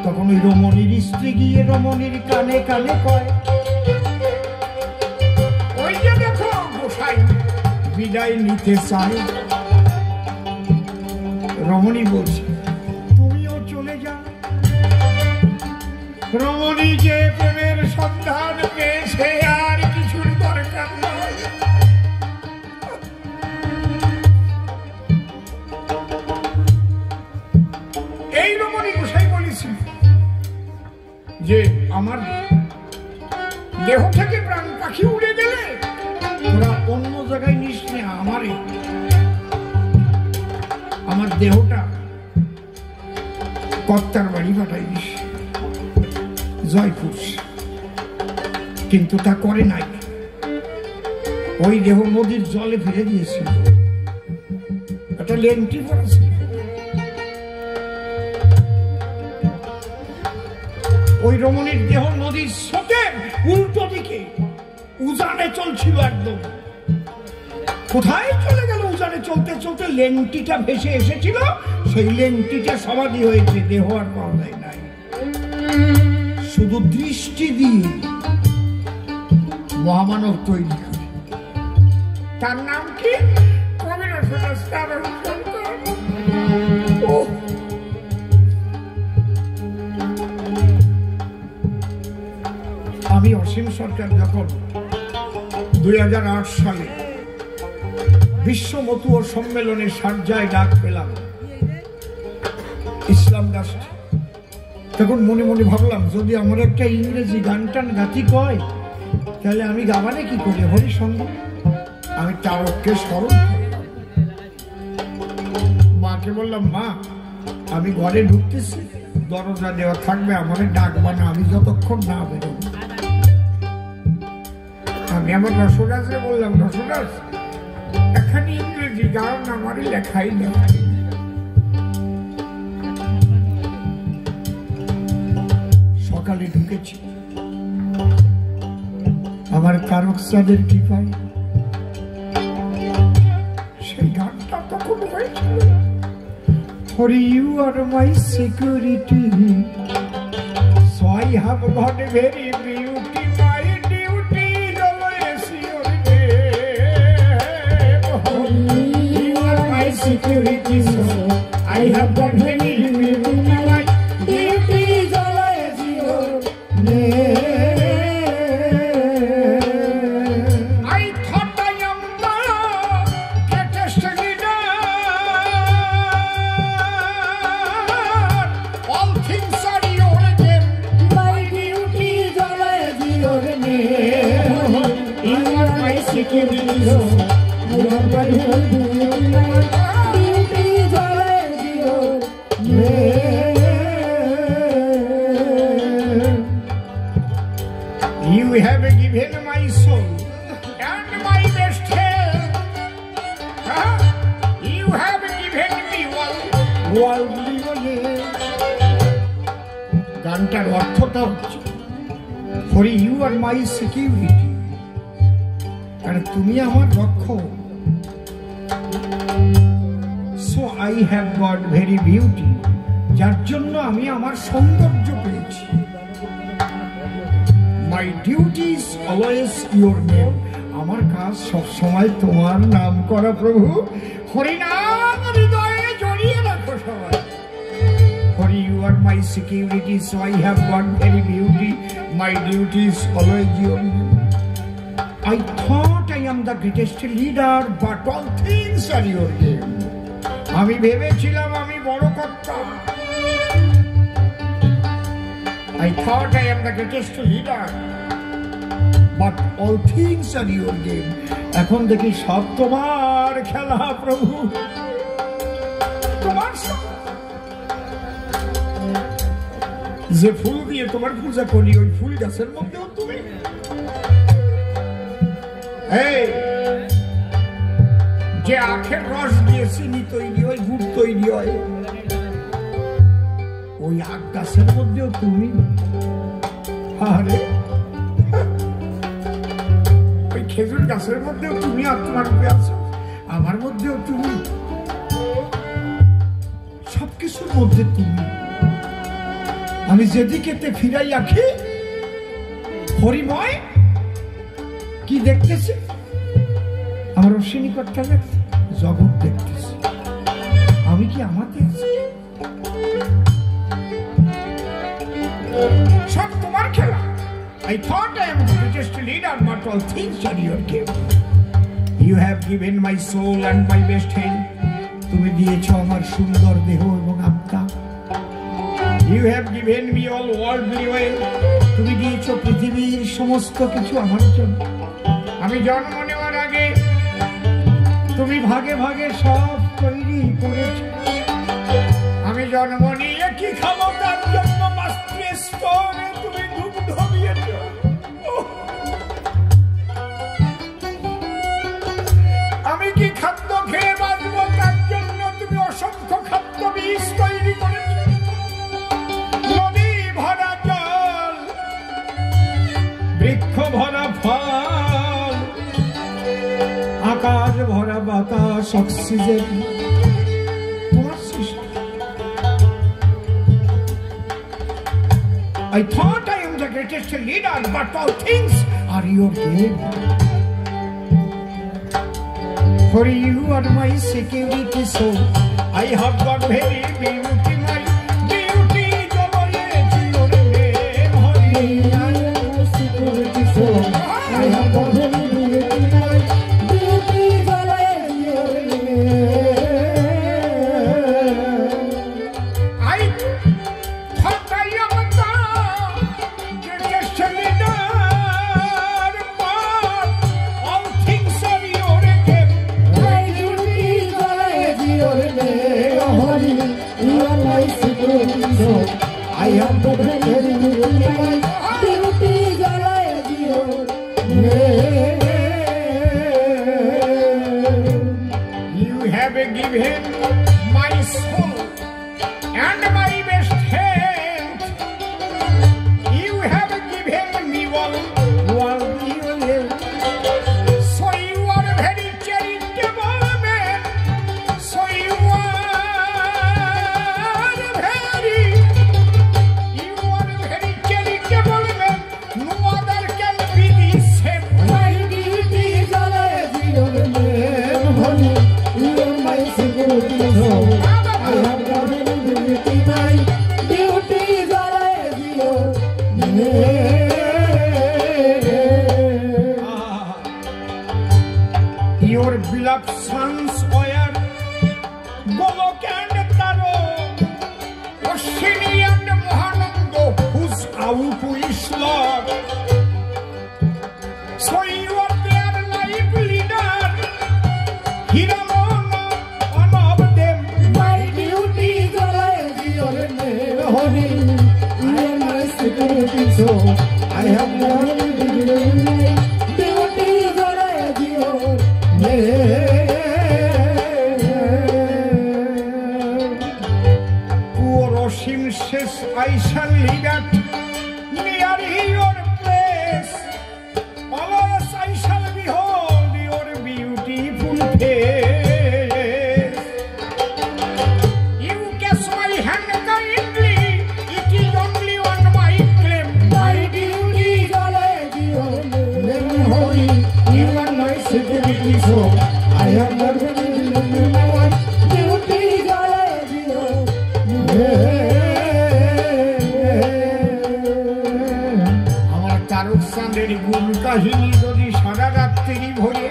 তখন ওই রমণীর স্ত্রী গিয়ে রমণীর কানে কানে কয়, ওই যে দেখো গোসাই বিদায় নিতে চাই। রমণী বলছে, তুমিও চলে যাও। রমণী যে প্রেমের সন্ধান পেয়েছে, আর কিছুর দরকার নয়। যে আমার দেহ থেকে প্রাণ পাখি উড়ে গেলে তোরা অন্য জায়গায় নিস না, আমার দেহটা কর্তার বাড়ি পাঠাই দিস জয়পুর। কিন্তু তা করে নাই, ওই দেহ নদীর জলে ফেলে দিয়েছিল, একটা লেন্টি পড়েছিল। ওই রমণীর দেহ নদীর স্রোতে উল্টো দিকে উজানে চলছিল একদম। কোথায় চলে গেল? উজানে চলতে চলতে লেন্টিটা ভেসে এসেছিল, সেই লেন্টিটা সমাধি হয়েছে, দেহ আর পাওয়া যায় নাই। শুধু দৃষ্টি দিয়ে মহামানব তৈরি করে। তার নাম কি? আমি অসীম সরকার যখন 2008 সালে বিশ্ব মতুয়া সম্মেলনে সারজায় ডাক পেলাম ইসলাম রাষ্ট্রে, তখন মনে মনে ভাবলাম যদি আমার একটা ইংরেজি গান টান গাতি কয় তাহলে আমি গাবানে কি করি হরিসঙ্গে। আমি তারককে স্মরণ করলাম, মাকে বললাম মা আমি ঘরে ঢুকতেছি, দরজা দেওয়া থাকবে, আমাদের ডাকবা না আমি যতক্ষণ না বেরোব। আমি আমার রসরাজে বললাম রসরাজ এখানে ইংরেজি গান আমারই লেখাই নেই। সকালে ঢুকেছি, আমার কারক সাদের কৃপায় সেই গানটা তখন হয়েছিল, For you are my security, so I have got a very beauty, my duty is always your name. For you are my security, so I have got very beauty, my duty is always your name. I thought I am the greatest leader. All things are your name. My duty is always your name. You are my security, so I have got very beauty, my duty is always your name. You have given my soul and my best health. You have given me worldly knowledge. গানটার অর্থটা হচ্ছে For you are my security, কারণ তুমি আমার রক্ষক। So I have got very beauty, যার জন্য আমি আমার সৌন্দর্য পেয়েছি। My duty is always your name, আমার কাজ সব সময় তোমার নাম করা প্রভু। হরিনাম হৃদয়ে জড়িয়ে রাখো সবাই। For you are my security, so I have got very beauty, my duty is always your name. I thought I am the greatest leader, but all things are your game. আমি ভেবেছিলাম আমি বড় কর্তা। I thought I am the greatest leader, but all things are your game. এখন দেখি সব তোমার খেলা প্রভু, তোমার সব। যে ফুল দিয়ে তোমার পূজা করি ওই ফুল গাছের মধ্যেও তুমি। এই যে আখের রস দিয়ে চিনি তৈরি হয়, গুড় তৈরি হয়, ওই আখ গাছের মধ্যেও তুমি। আরে ওই খেজুর গাছের মধ্যেও তুমি আত্মারূপে আছো, আমার মধ্যেও তুমি, সবকিছুর মধ্যে তুমি। আমি যেদিকেতে ফিরাই আঁকি হরিময় কি দেখতেছি? আমার অশ্বিনী কর্তা দেখছি, জগৎ দেখতেছি। আমি কি আমাতে আছি? সব তোমার খেলা। I thought I am the greatest leader, but all things are your game. You have given my soul and my best health. তুমি দিয়েছো আমার সুন্দর দেহ এবং আত্মা। You have given me all worldly wealth. তুমি দিয়েছো পৃথিবীর সমস্ত কিছু আমার জন্য। আমি জন্ম নেওয়ার আগে তুমি ভাগে ভাগে সব তৈরি করেছো। আমি জন্ম নিয়ে কি খাবো তার জন্য মাস্টার স্তরে তুমি দুগ্ধ দিয়েছো। আমি কি খাদ্য খেয়ে বাঁচবো তার জন্য তুমি অসংখ্য খাদ্য বীজ তৈরি করেছো। নদী ভরা জল, বৃক্ষ ভরা ফল, আকাশ ভরা বাতাস, অক্সিজেন তোমার সৃষ্টি। I thought I am the greatest leader, but all things are your gift. For you are my security, so I have got very beauty. My beauty is your name, Hari. I am my security, so I have got very beauty. My beauty is your name. I thought I am the greatest leader, but all things are your gift. My beauty is your name, Hari. You are my security, so I have got very beauty. My beauty is your name. You have given my soul and my best health. You have given me all worldly wealth. So you are a very charitable man. So you are a very charitable man. No other can be the same. My beauty is your name, Hari. You are my security, so I have got very beauty. My beauty is your name. Your beloved sons were Golok and Taro, Oshini and Mohanando, whose out is Lord. So you are their life leader. Hiramona, one of them. My beauty is your name, Hari. You are my security, so I have got very beauty. My beauty is your name. Poor Oshim says, I shall leave at near your place. Alas, I shall behold your beautiful face. You kiss my hand kindly, it is only on my claim. My beauty is your name, Hari. You are my security, so I have got very beauty. My beauty is your name. আমার তারক চাঁদের গুণ কাহিনী যদি সারা রাত্রি ভরে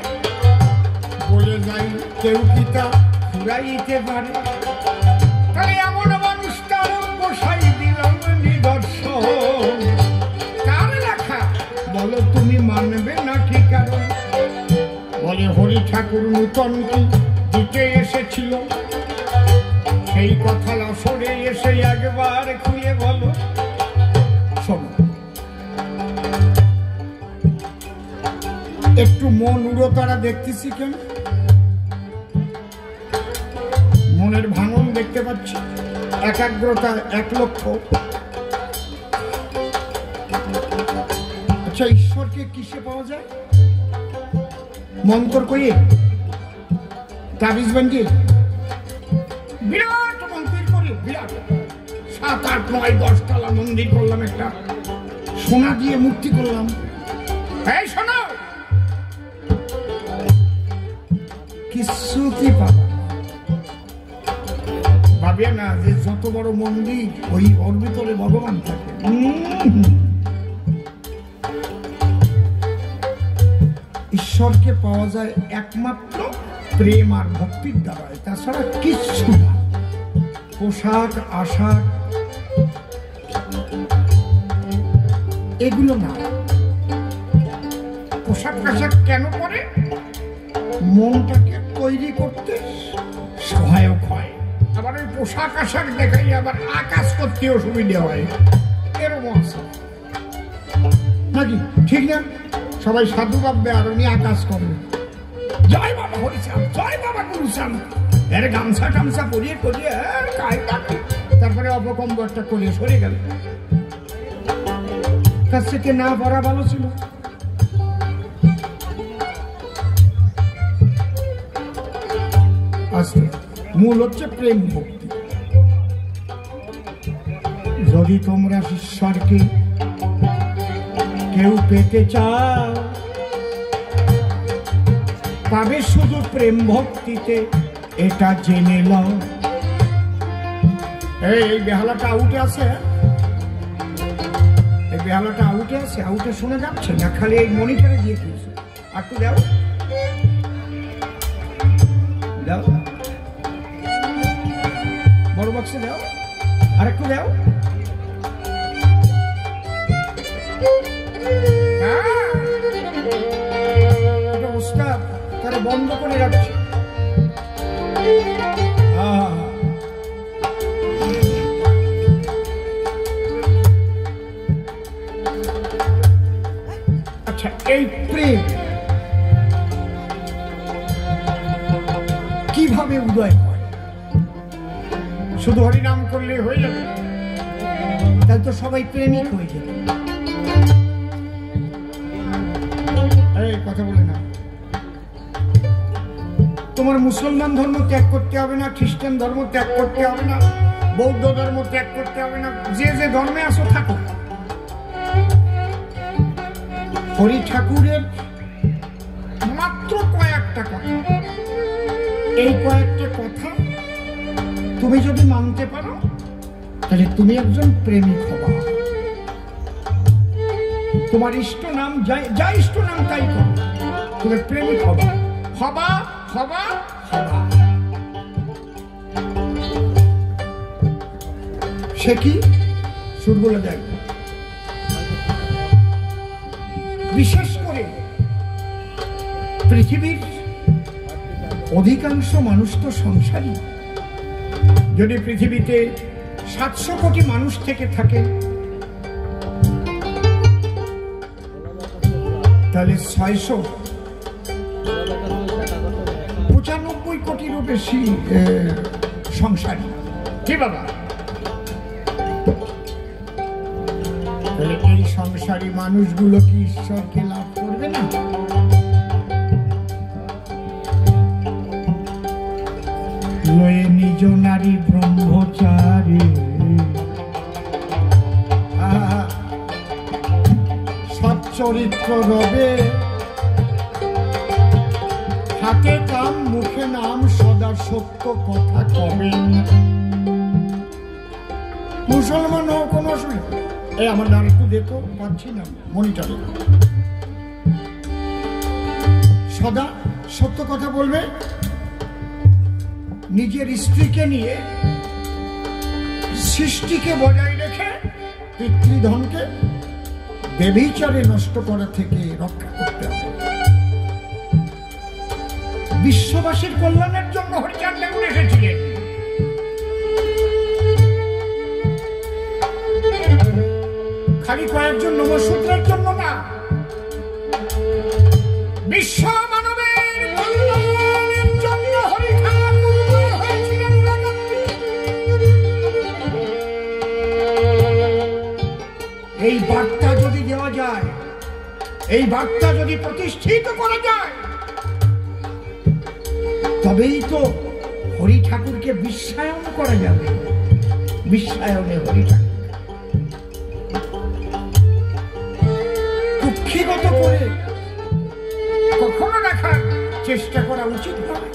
বলে যাই, কেউ কি তা ফুরাইতে পারে? তাহলে এমন মানুষ তারক বসাই দিলাম নিদর্শন। কার লেখা বলো তুমি মানবে না কি কারণ? বলে হরি ঠাকুর নূতন কি দিতে এসেছিল, সেই কথা আসরে এসে একবার খুলে বলো। শোনো, একটু মন উড়োতারা দেখতেছি কেন? মনের ভাঙন দেখতে পাচ্ছি, একাগ্রতা 1 লক্ষ। আচ্ছা, ঈশ্বরকে কিসে পাওয়া যায়? মন্ত্র করিয়ে, তাবিজ বান্ধিয়ে, বিরাট মন্দির করে, বিরাট 7, 8, 9, 10 তলা মন্দির করলাম, একটা সোনা দিয়ে মূর্তি করলাম। এই শোনো, কিছুতে পাবা ভাবে না যে যত বড় মন্দির ওই ওর ভিতরে ভগবান থাকে। ঈশ্বরকে পাওয়া যায় একমাত্র প্রেম আর ভক্তির দ্বারা, তাছাড়া কিচ্ছু না। পোশাক আশাক এগুলো না। পোশাক আশাক কেন পরে? মনটাকে তৈরি করতে সহায়ক হয়। আবার ওই পোশাক আশাক দেখাই আবার আকাশ করতে অসুবিধা হয়, এরকম আছে নাকি? ঠিক না? সবাই সাধু ভাববে আর উনি আকাশ করবে, জয় বাবা হরিচাঁদ, জয় বাবা গুরুচাঁদ, এর গামছা টামছা পরিয়ে করিয়ে তারপরে অপকম্বরটা করিয়ে সরে গেল। কাছ থেকে না পড়া ভালো ছিল। আচ্ছা, মূল হচ্ছে প্রেম ভক্তি। যদি তোমরা ঈশ্বরকে কেউ পেতে চাও, পাবে শুধু প্রেম ভক্তিতে, এটা জেনে নাও। এই বেহালাটা আউটে আছে, এই বেহালাটা আউটে আছে, আউটে শোনা যাচ্ছে না, খালি এই মনিটরে দিয়ে দিয়েছে। আর একটু দাও, দাও, বড় বক্সে দাও, আর একটু দাও। ওস্তাদ তারা বন্ধ করে রাখছে। আচ্ছা, এই প্রেম কিভাবে উদয় হয়? শুধু হরিনাম করলে হয়ে যাবে? তাহলে তো সবাই প্রেমিক হয়ে যাবে। কথা বলে না, তোমার মুসলমান ধর্ম ত্যাগ করতে হবে না, খ্রিস্টান ধর্ম ত্যাগ করতে হবে না, বৌদ্ধ ধর্ম ত্যাগ করতে হবে না, যে যে ধর্মে আসো থাকো। হরি ঠাকুরের মাত্র কয়েকটা কথা, এই কয়েকটা কথা তুমি যদি মানতে পারো তাহলে তুমি একজন প্রেমিক হবা। তোমার ইষ্ট নাম যা ইষ্ট নাম তাই করো, তুমি প্রেমিক হবা, হবা হবা হবা। সে কি সুরগুলো দেয়। বিশেষ করে পৃথিবীর অধিকাংশ মানুষ তো সংসারী। যদি পৃথিবীতে 700 কোটি মানুষ থেকে থাকে তাহলে 695 কোটিরও বেশি সংসারী। কি বাবা? তাহলে এই সংসারী মানুষগুলো কি ঈশ্বরকে লাভ করবে না? লয়ে নিজ নারী ব্রহ্মচারী, চরিত্র রবে, হাতে কাম মুখে নাম, সদা সত্য কথা কবে। মুসলমান হোক কোনো অসুবিধা। এই আমার নাম একটু দেখো, পাচ্ছি না মনিটরে। সদা সত্য কথা বলবে, নিজের স্ত্রীকে নিয়ে সৃষ্টিকে বজায় রেখে পিতৃধনকে বেবিচারে নষ্ট করা থেকে রক্ষা করতে হবে। বিশ্ববাসীর কল্যাণের জন্য হরিচাঁদ ঠাকুর এসেছিলেন। খালি কয়েকজন নমসূত্রের জন্য না, বিশ্ব মানবের কল্যাণের জন্য হরি ঠাকুর হয়েছিলেন। এই বার্তা যদি দেওয়া যায়, এই বার্তা যদি প্রতিষ্ঠিত করা যায়, তবেই তো হরি ঠাকুরকে বিশ্বায়ন করা যাবে। বিশ্বায়নে হরি ঠাকুর কুক্ষিগত করে কখনো দেখার চেষ্টা করা উচিত নয়।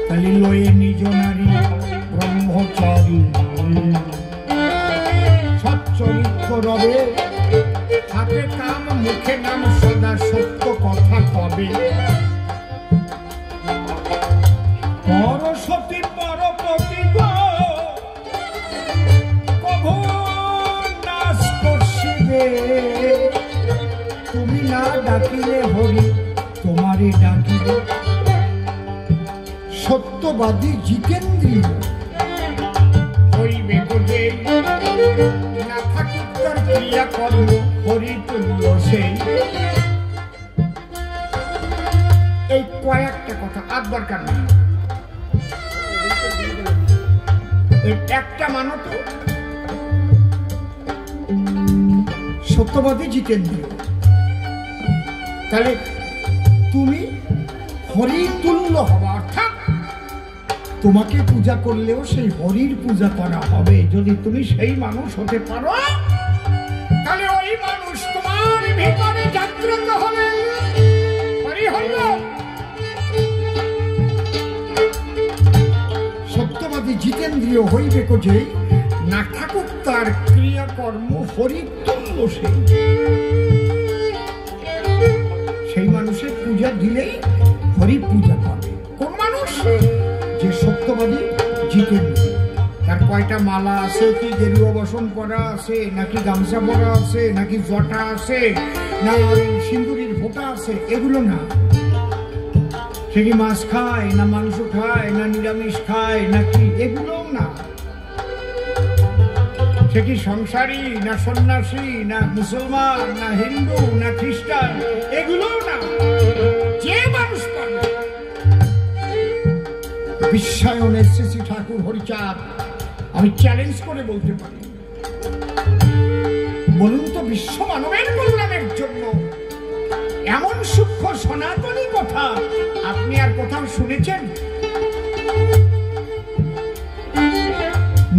তাহলে লয়ে নিজ নারী ব্রহ্মচারী, সচ্চরিত্র রবে, হাতে কাম মুখে নাম, সদা সত্য কথা কবে। পরসতী পরপতি গো ডাকিলে হরি তোমারে ডাকিলে। সত্যবাদী জিতেন্দ্রীয় হইবে কোজে না থাকুক তার ক্রিয়া কর্ম হরি তুল্য সেই। এই কয়েকটা কথা আর দরকার নেই, একটা মানো তো। সত্যবাদী জিতেন্দ্রীয়, তাহলে তুমি হরি তুল্য হবা, অর্থাৎ তোমাকে পূজা করলেও সেই হরির পূজা করা হবে। যদি তুমি সেই মানুষ হতে পারো তাহলে ওই মানুষ তোমার ভিতরে জাগ্রত হবে। হরি হল সত্যবাদী জিতেন্দ্রীয় হইবে যে না থাকুক তার ক্রিয়াকর্ম হরি তুল্য সেই। সেই মানুষের পূজা দিলেই হরি পূজা পাবে। কোন মানুষ? যে সত্যবাদী জিতেন্দ্রীয়। তার কয়টা মালা আছে, কি গেরুয়া বসন পরা আছে, নাকি গামছা পরা আছে, নাকি জটা আছে, না সিন্দুরির ফোঁটা আছে, এগুলো না। সে কি মাছ খায়, না মাংস খায়, না নিরামিষ খায়, নাকি এগুলোও না। সে কি সংসারী, না সন্ন্যাসী, না মুসলমান, না হিন্দু, না খ্রিস্টান, এগুলোও না। যে মানুষ পারবে। বিশ্বায়নের শ্রী শ্রী ঠাকুর হরিচাঁদ আমি চ্যালেঞ্জ করে বলতে পারি, বলুন তো বিশ্ব মানবের কল্যাণের জন্য এমন সূক্ষ্ম সনাতনী কথা আপনি আর কোথাও শুনেছেন?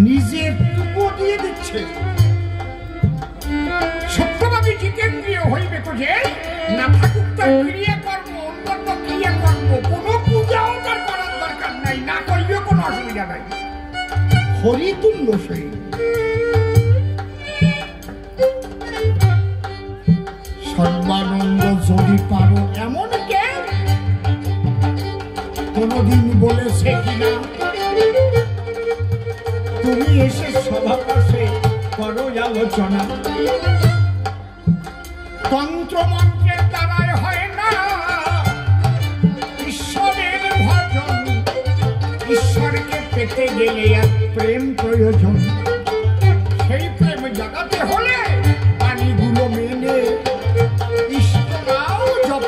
নিজের টুকু দিয়ে দিচ্ছে। সত্যবাদী জিতেন্দ্রীয় হইবে তো যে না থাকুক তার ক্রিয়াকর্ম, অন্যান্য ক্রিয়াকর্ম, কোনো পূজাও তার করার দরকার নাই, না করলেও কোনো অসুবিধা নাই। হরি তুল্য সেই। সর্বানন্দ যদি পারো এমন কে কোনদিন বলেছে কিনা তুমি এসে সভা পাশে করো আলোচনা। তন্ত্র মন্ত্রের দ্বারাই হয় না ঈশ্বরের ভজন। ঈশ্বরকে পেতে গেলে এক প্রেম প্রয়োজন। সেই প্রেম জাগাতে হলে পানিগুলো মেনে ইষ্টনাও জপ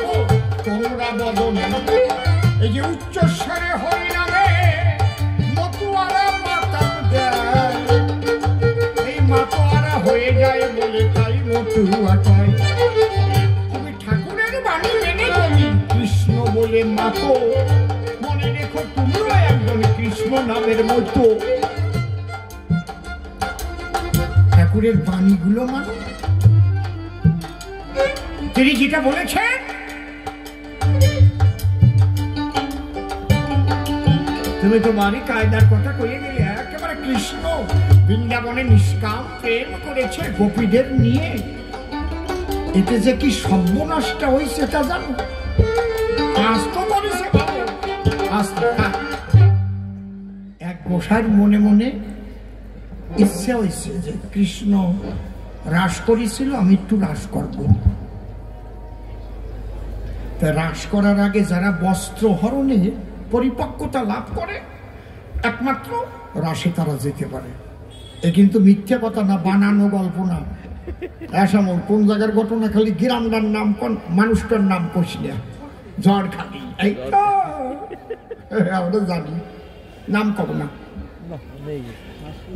তোমরা বদনে। এই যে উচ্চস্বরে হরি নামে মতুয়ারা মাতাম দেয়, এই মাতোয়ারা হয়ে যায় বলে তাই মতুয়াটাই। তুমি ঠাকুরের বাণী মেনে বলি কৃষ্ণ বলে মাতো, মনে রেখো তুমিও একজন কৃষ্ণ নামের মতো। ঠাকুরের বাণীগুলো মানে তিনি যেটা বলেছেন তুমি তোমারই কায়দার কথা কয়ে গেলে। একেবারে কৃষ্ণ বৃন্দাবনে নিষ্কাম প্রেম করেছে গোপীদের নিয়ে। এতে যে কি সর্বনাশটা হয়েছে তা জানো? আস্ত করেছে বাবু, আস্ত। এক গোসাইর মনে মনে ইচ্ছা হয়েছে যে কৃষ্ণ রাস করেছিল, আমি একটু রাস করব। তা রাস করার আগে যারা বস্ত্র হরণে পরিপক্কতা লাভ করে একমাত্র রাসে তারা যেতে পারে। এ কিন্তু মিথ্যা কথা না, বানানো গল্প না। এসমন কোন জায়গার ঘটনা খালি গ্রামটার নাম, কোন মানুষটার নাম কইস না। ঝড় খালি আমরা জানি, নাম কব না।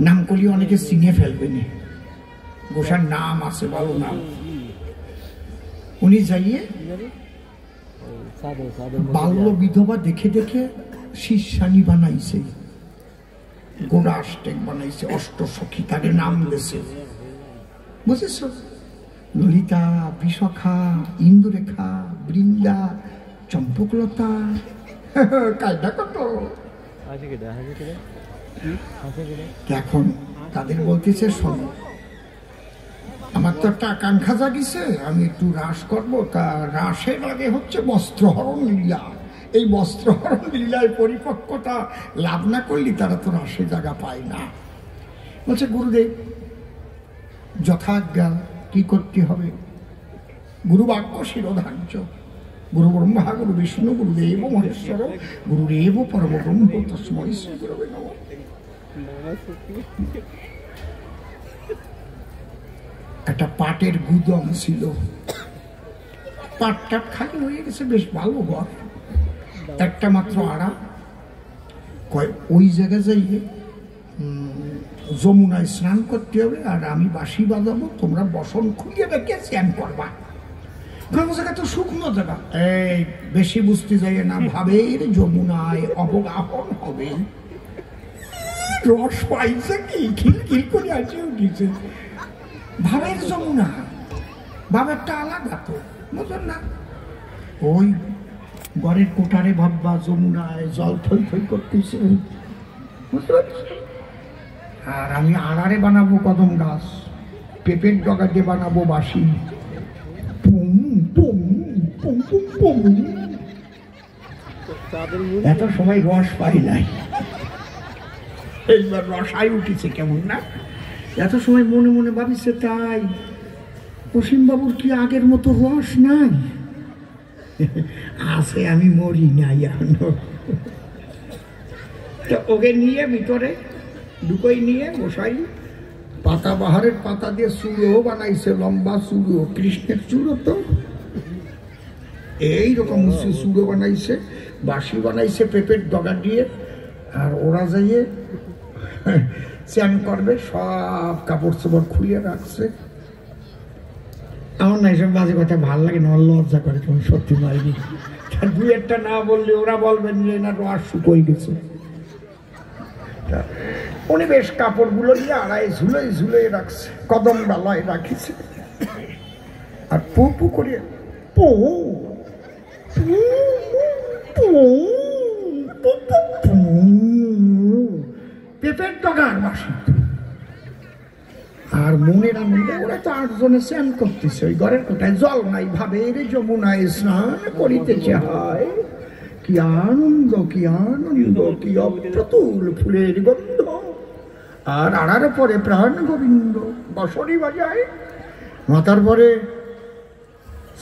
নাম করলে অনেকে চিনে ফেলবে না। গোসার নাম আছে, ভালো নাম। উনি যাইয়ে বাল্য বিধবা দেখে দেখে শিষ্যানি বানাইছে, গোড়া আষ্টেক বানাইছে, অষ্টসখী তাদের নাম দিয়েছে। বুঝেছ? ললিতা, বিশাখা, ইন্দুরেখা, বৃন্দা, চম্পকলতা। কায়দা কত। এখন তাদের বলতেছে শোনো, আমার তো একটা আকাঙ্ক্ষা জাগিছে, আমি একটু রাস করবো। তা রাসের আগে হচ্ছে বস্ত্রহরণ লীলা। এই বস্ত্রহরণ লীলায় পরিপক্কতা লাভ না করলে তারা তো রাসে জায়গা পায় না। বলছে গুরুদেব যথাজ্ঞা কি করতে হবে? গুরুবাক্য শিরোধার্য। গুরু ব্রহ্মা গুরু বিষ্ণু গুরুদেব মহেশ্বর গুরুরেব পরম ব্রহ্ম তস্মৈ শ্রী গুরবে নমঃ। একটা পাটের গুদম ছিল, পাট টাট খালি হয়ে গেছে, বেশ ভালো ঘর, একটা মাত্র আড়া। কয় ওই জায়গায় যাইয়ে যমুনায় স্নান করতে হবে, আর আমি বাঁশি বাজাবো, তোমরা বসন খুলিয়ে রেখে স্নান করবা। জায়গা তো শুকনো জায়গা, এই বেশি বুঝতে যাই না, ভাবের যমুনায় অবগাহন হবে। রস পাইছে কি খিলখিল করে আছে উঠেছে, ভাবের যমুনা, ভাবেরটা আলাদা তো, বুঝলেন না? ওই ঘরের কোঠারে ভাববা যমুনায় জল থই থই করতেছে, বুঝতে পারছি। আর আমি আড়ারে বানাবো কদম গাছ, পেঁপের ডগা দিয়ে বানাবো বাঁশি, পুম পুম পুম পুম পুম। এত সময় রস পাই নাই, এইবার রসাই উঠেছে কেমন না। এত সময় মনে মনে ভাবিছে তাই, অসীম বাবুর কি আগের মতো রস নাই? আছে, আমি মরি নাই এখনো। ওকে নিয়ে ভিতরে ঢুকোই নিয়ে গোসাই পাতা বাহারের পাতা দিয়ে চূড়ো বানাইছে, লম্বা চূড়ো, কৃষ্ণের চূড়ো তো এইরকম চূড়ো বানাইছে, বাঁশি বানাইছে পেঁপের ডগা দিয়ে। আর ওরা যাইয়ে স্নান করবে, সব কাপড় চোপড় খুলিয়ে রাখছে। আমার না এইসব বাজে কথা ভাল লাগে না, লজ্জা করে, তুমি সত্যি মাইনি। দুই একটা না বললে ওরা বলবেন যে না রস শুকোই গেছে। উনি বেশ কাপড়গুলো নিয়ে আড়াই ঝুলে ঝুলে রাখছে, কদম ডালায় রাখিছে। আর পু পু করে পু পেঁপের ডগার বাসি। আর মনের আনন্দে ওরা তো 8 জনে স্নান করতেছে, ওই ঘরের কোথায় জল নাই, ভাবের যমুনায় স্নান করিতেছে। হয় কি আনন্দ, কি আনন্দ, কি অপ্রতুল ফুলের গন্ধ। আর আড়ার পরে প্রাণ গোবিন্দ বসরি বাজায়, মাথার পরে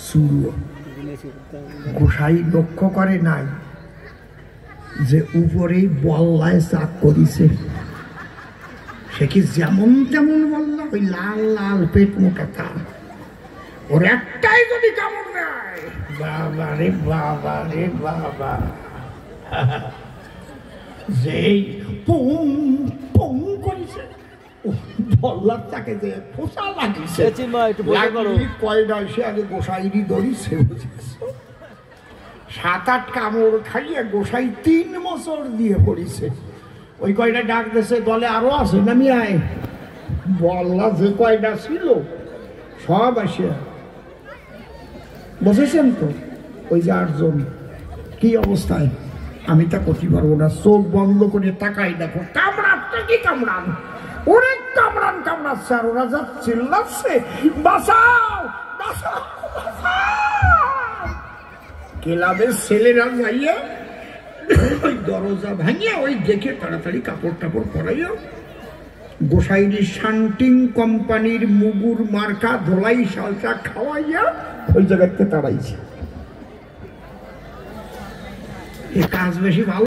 সুর। গোসাই লক্ষ্য করে নাই যে উপরেই বল্লায় চাক করিছে। সে কি যেমন তেমন বললা, ওই লাল লাল পেট মোটা তা, ওর একটাই যদি কামড় দেয়, বাবা রে বাবা রে বাবা, যেই পুং পুং করেছে, বল্লার তাকে যে ফোসা লাগিছে, কয়টা সে আগে গোসাইরি ধরিছে। 7-8 কামড় খাইয়ে গোসাই 3 বছর দিয়ে পড়িছে। ওই কয়টা ডাক দিয়েছে, দলে আরো আছে নামি আয়। বল্লা যে কয়টা ছিল সব আসে বসেছেন তো, ওই যে 8 জন কি অবস্থায়, আমি তা করতে পারবো না। চোখ বন্ধ করে তাকাই, দেখো কামড়াচ্ছে, কি কামড়ান, ওরে কামড়ান কামড়াচ্ছে। আর ওরা যা চিল্লাচ্ছে, বাঁচাও বাঁচাও বাঁচাও। ক্লাবের ছেলেরা যাইয়া ওই দরজা ভাঙিয়া ওই দেখে তাড়াতাড়ি কাপড় টাপড় পরাইয়া গোসাইরি শান্টিং কোম্পানির মুগুর মার্কা ধোলাই সালটা খাওয়াইয়া ওই জায়গাতে তাড়াইছে। এ কাজ বেশি ভালো।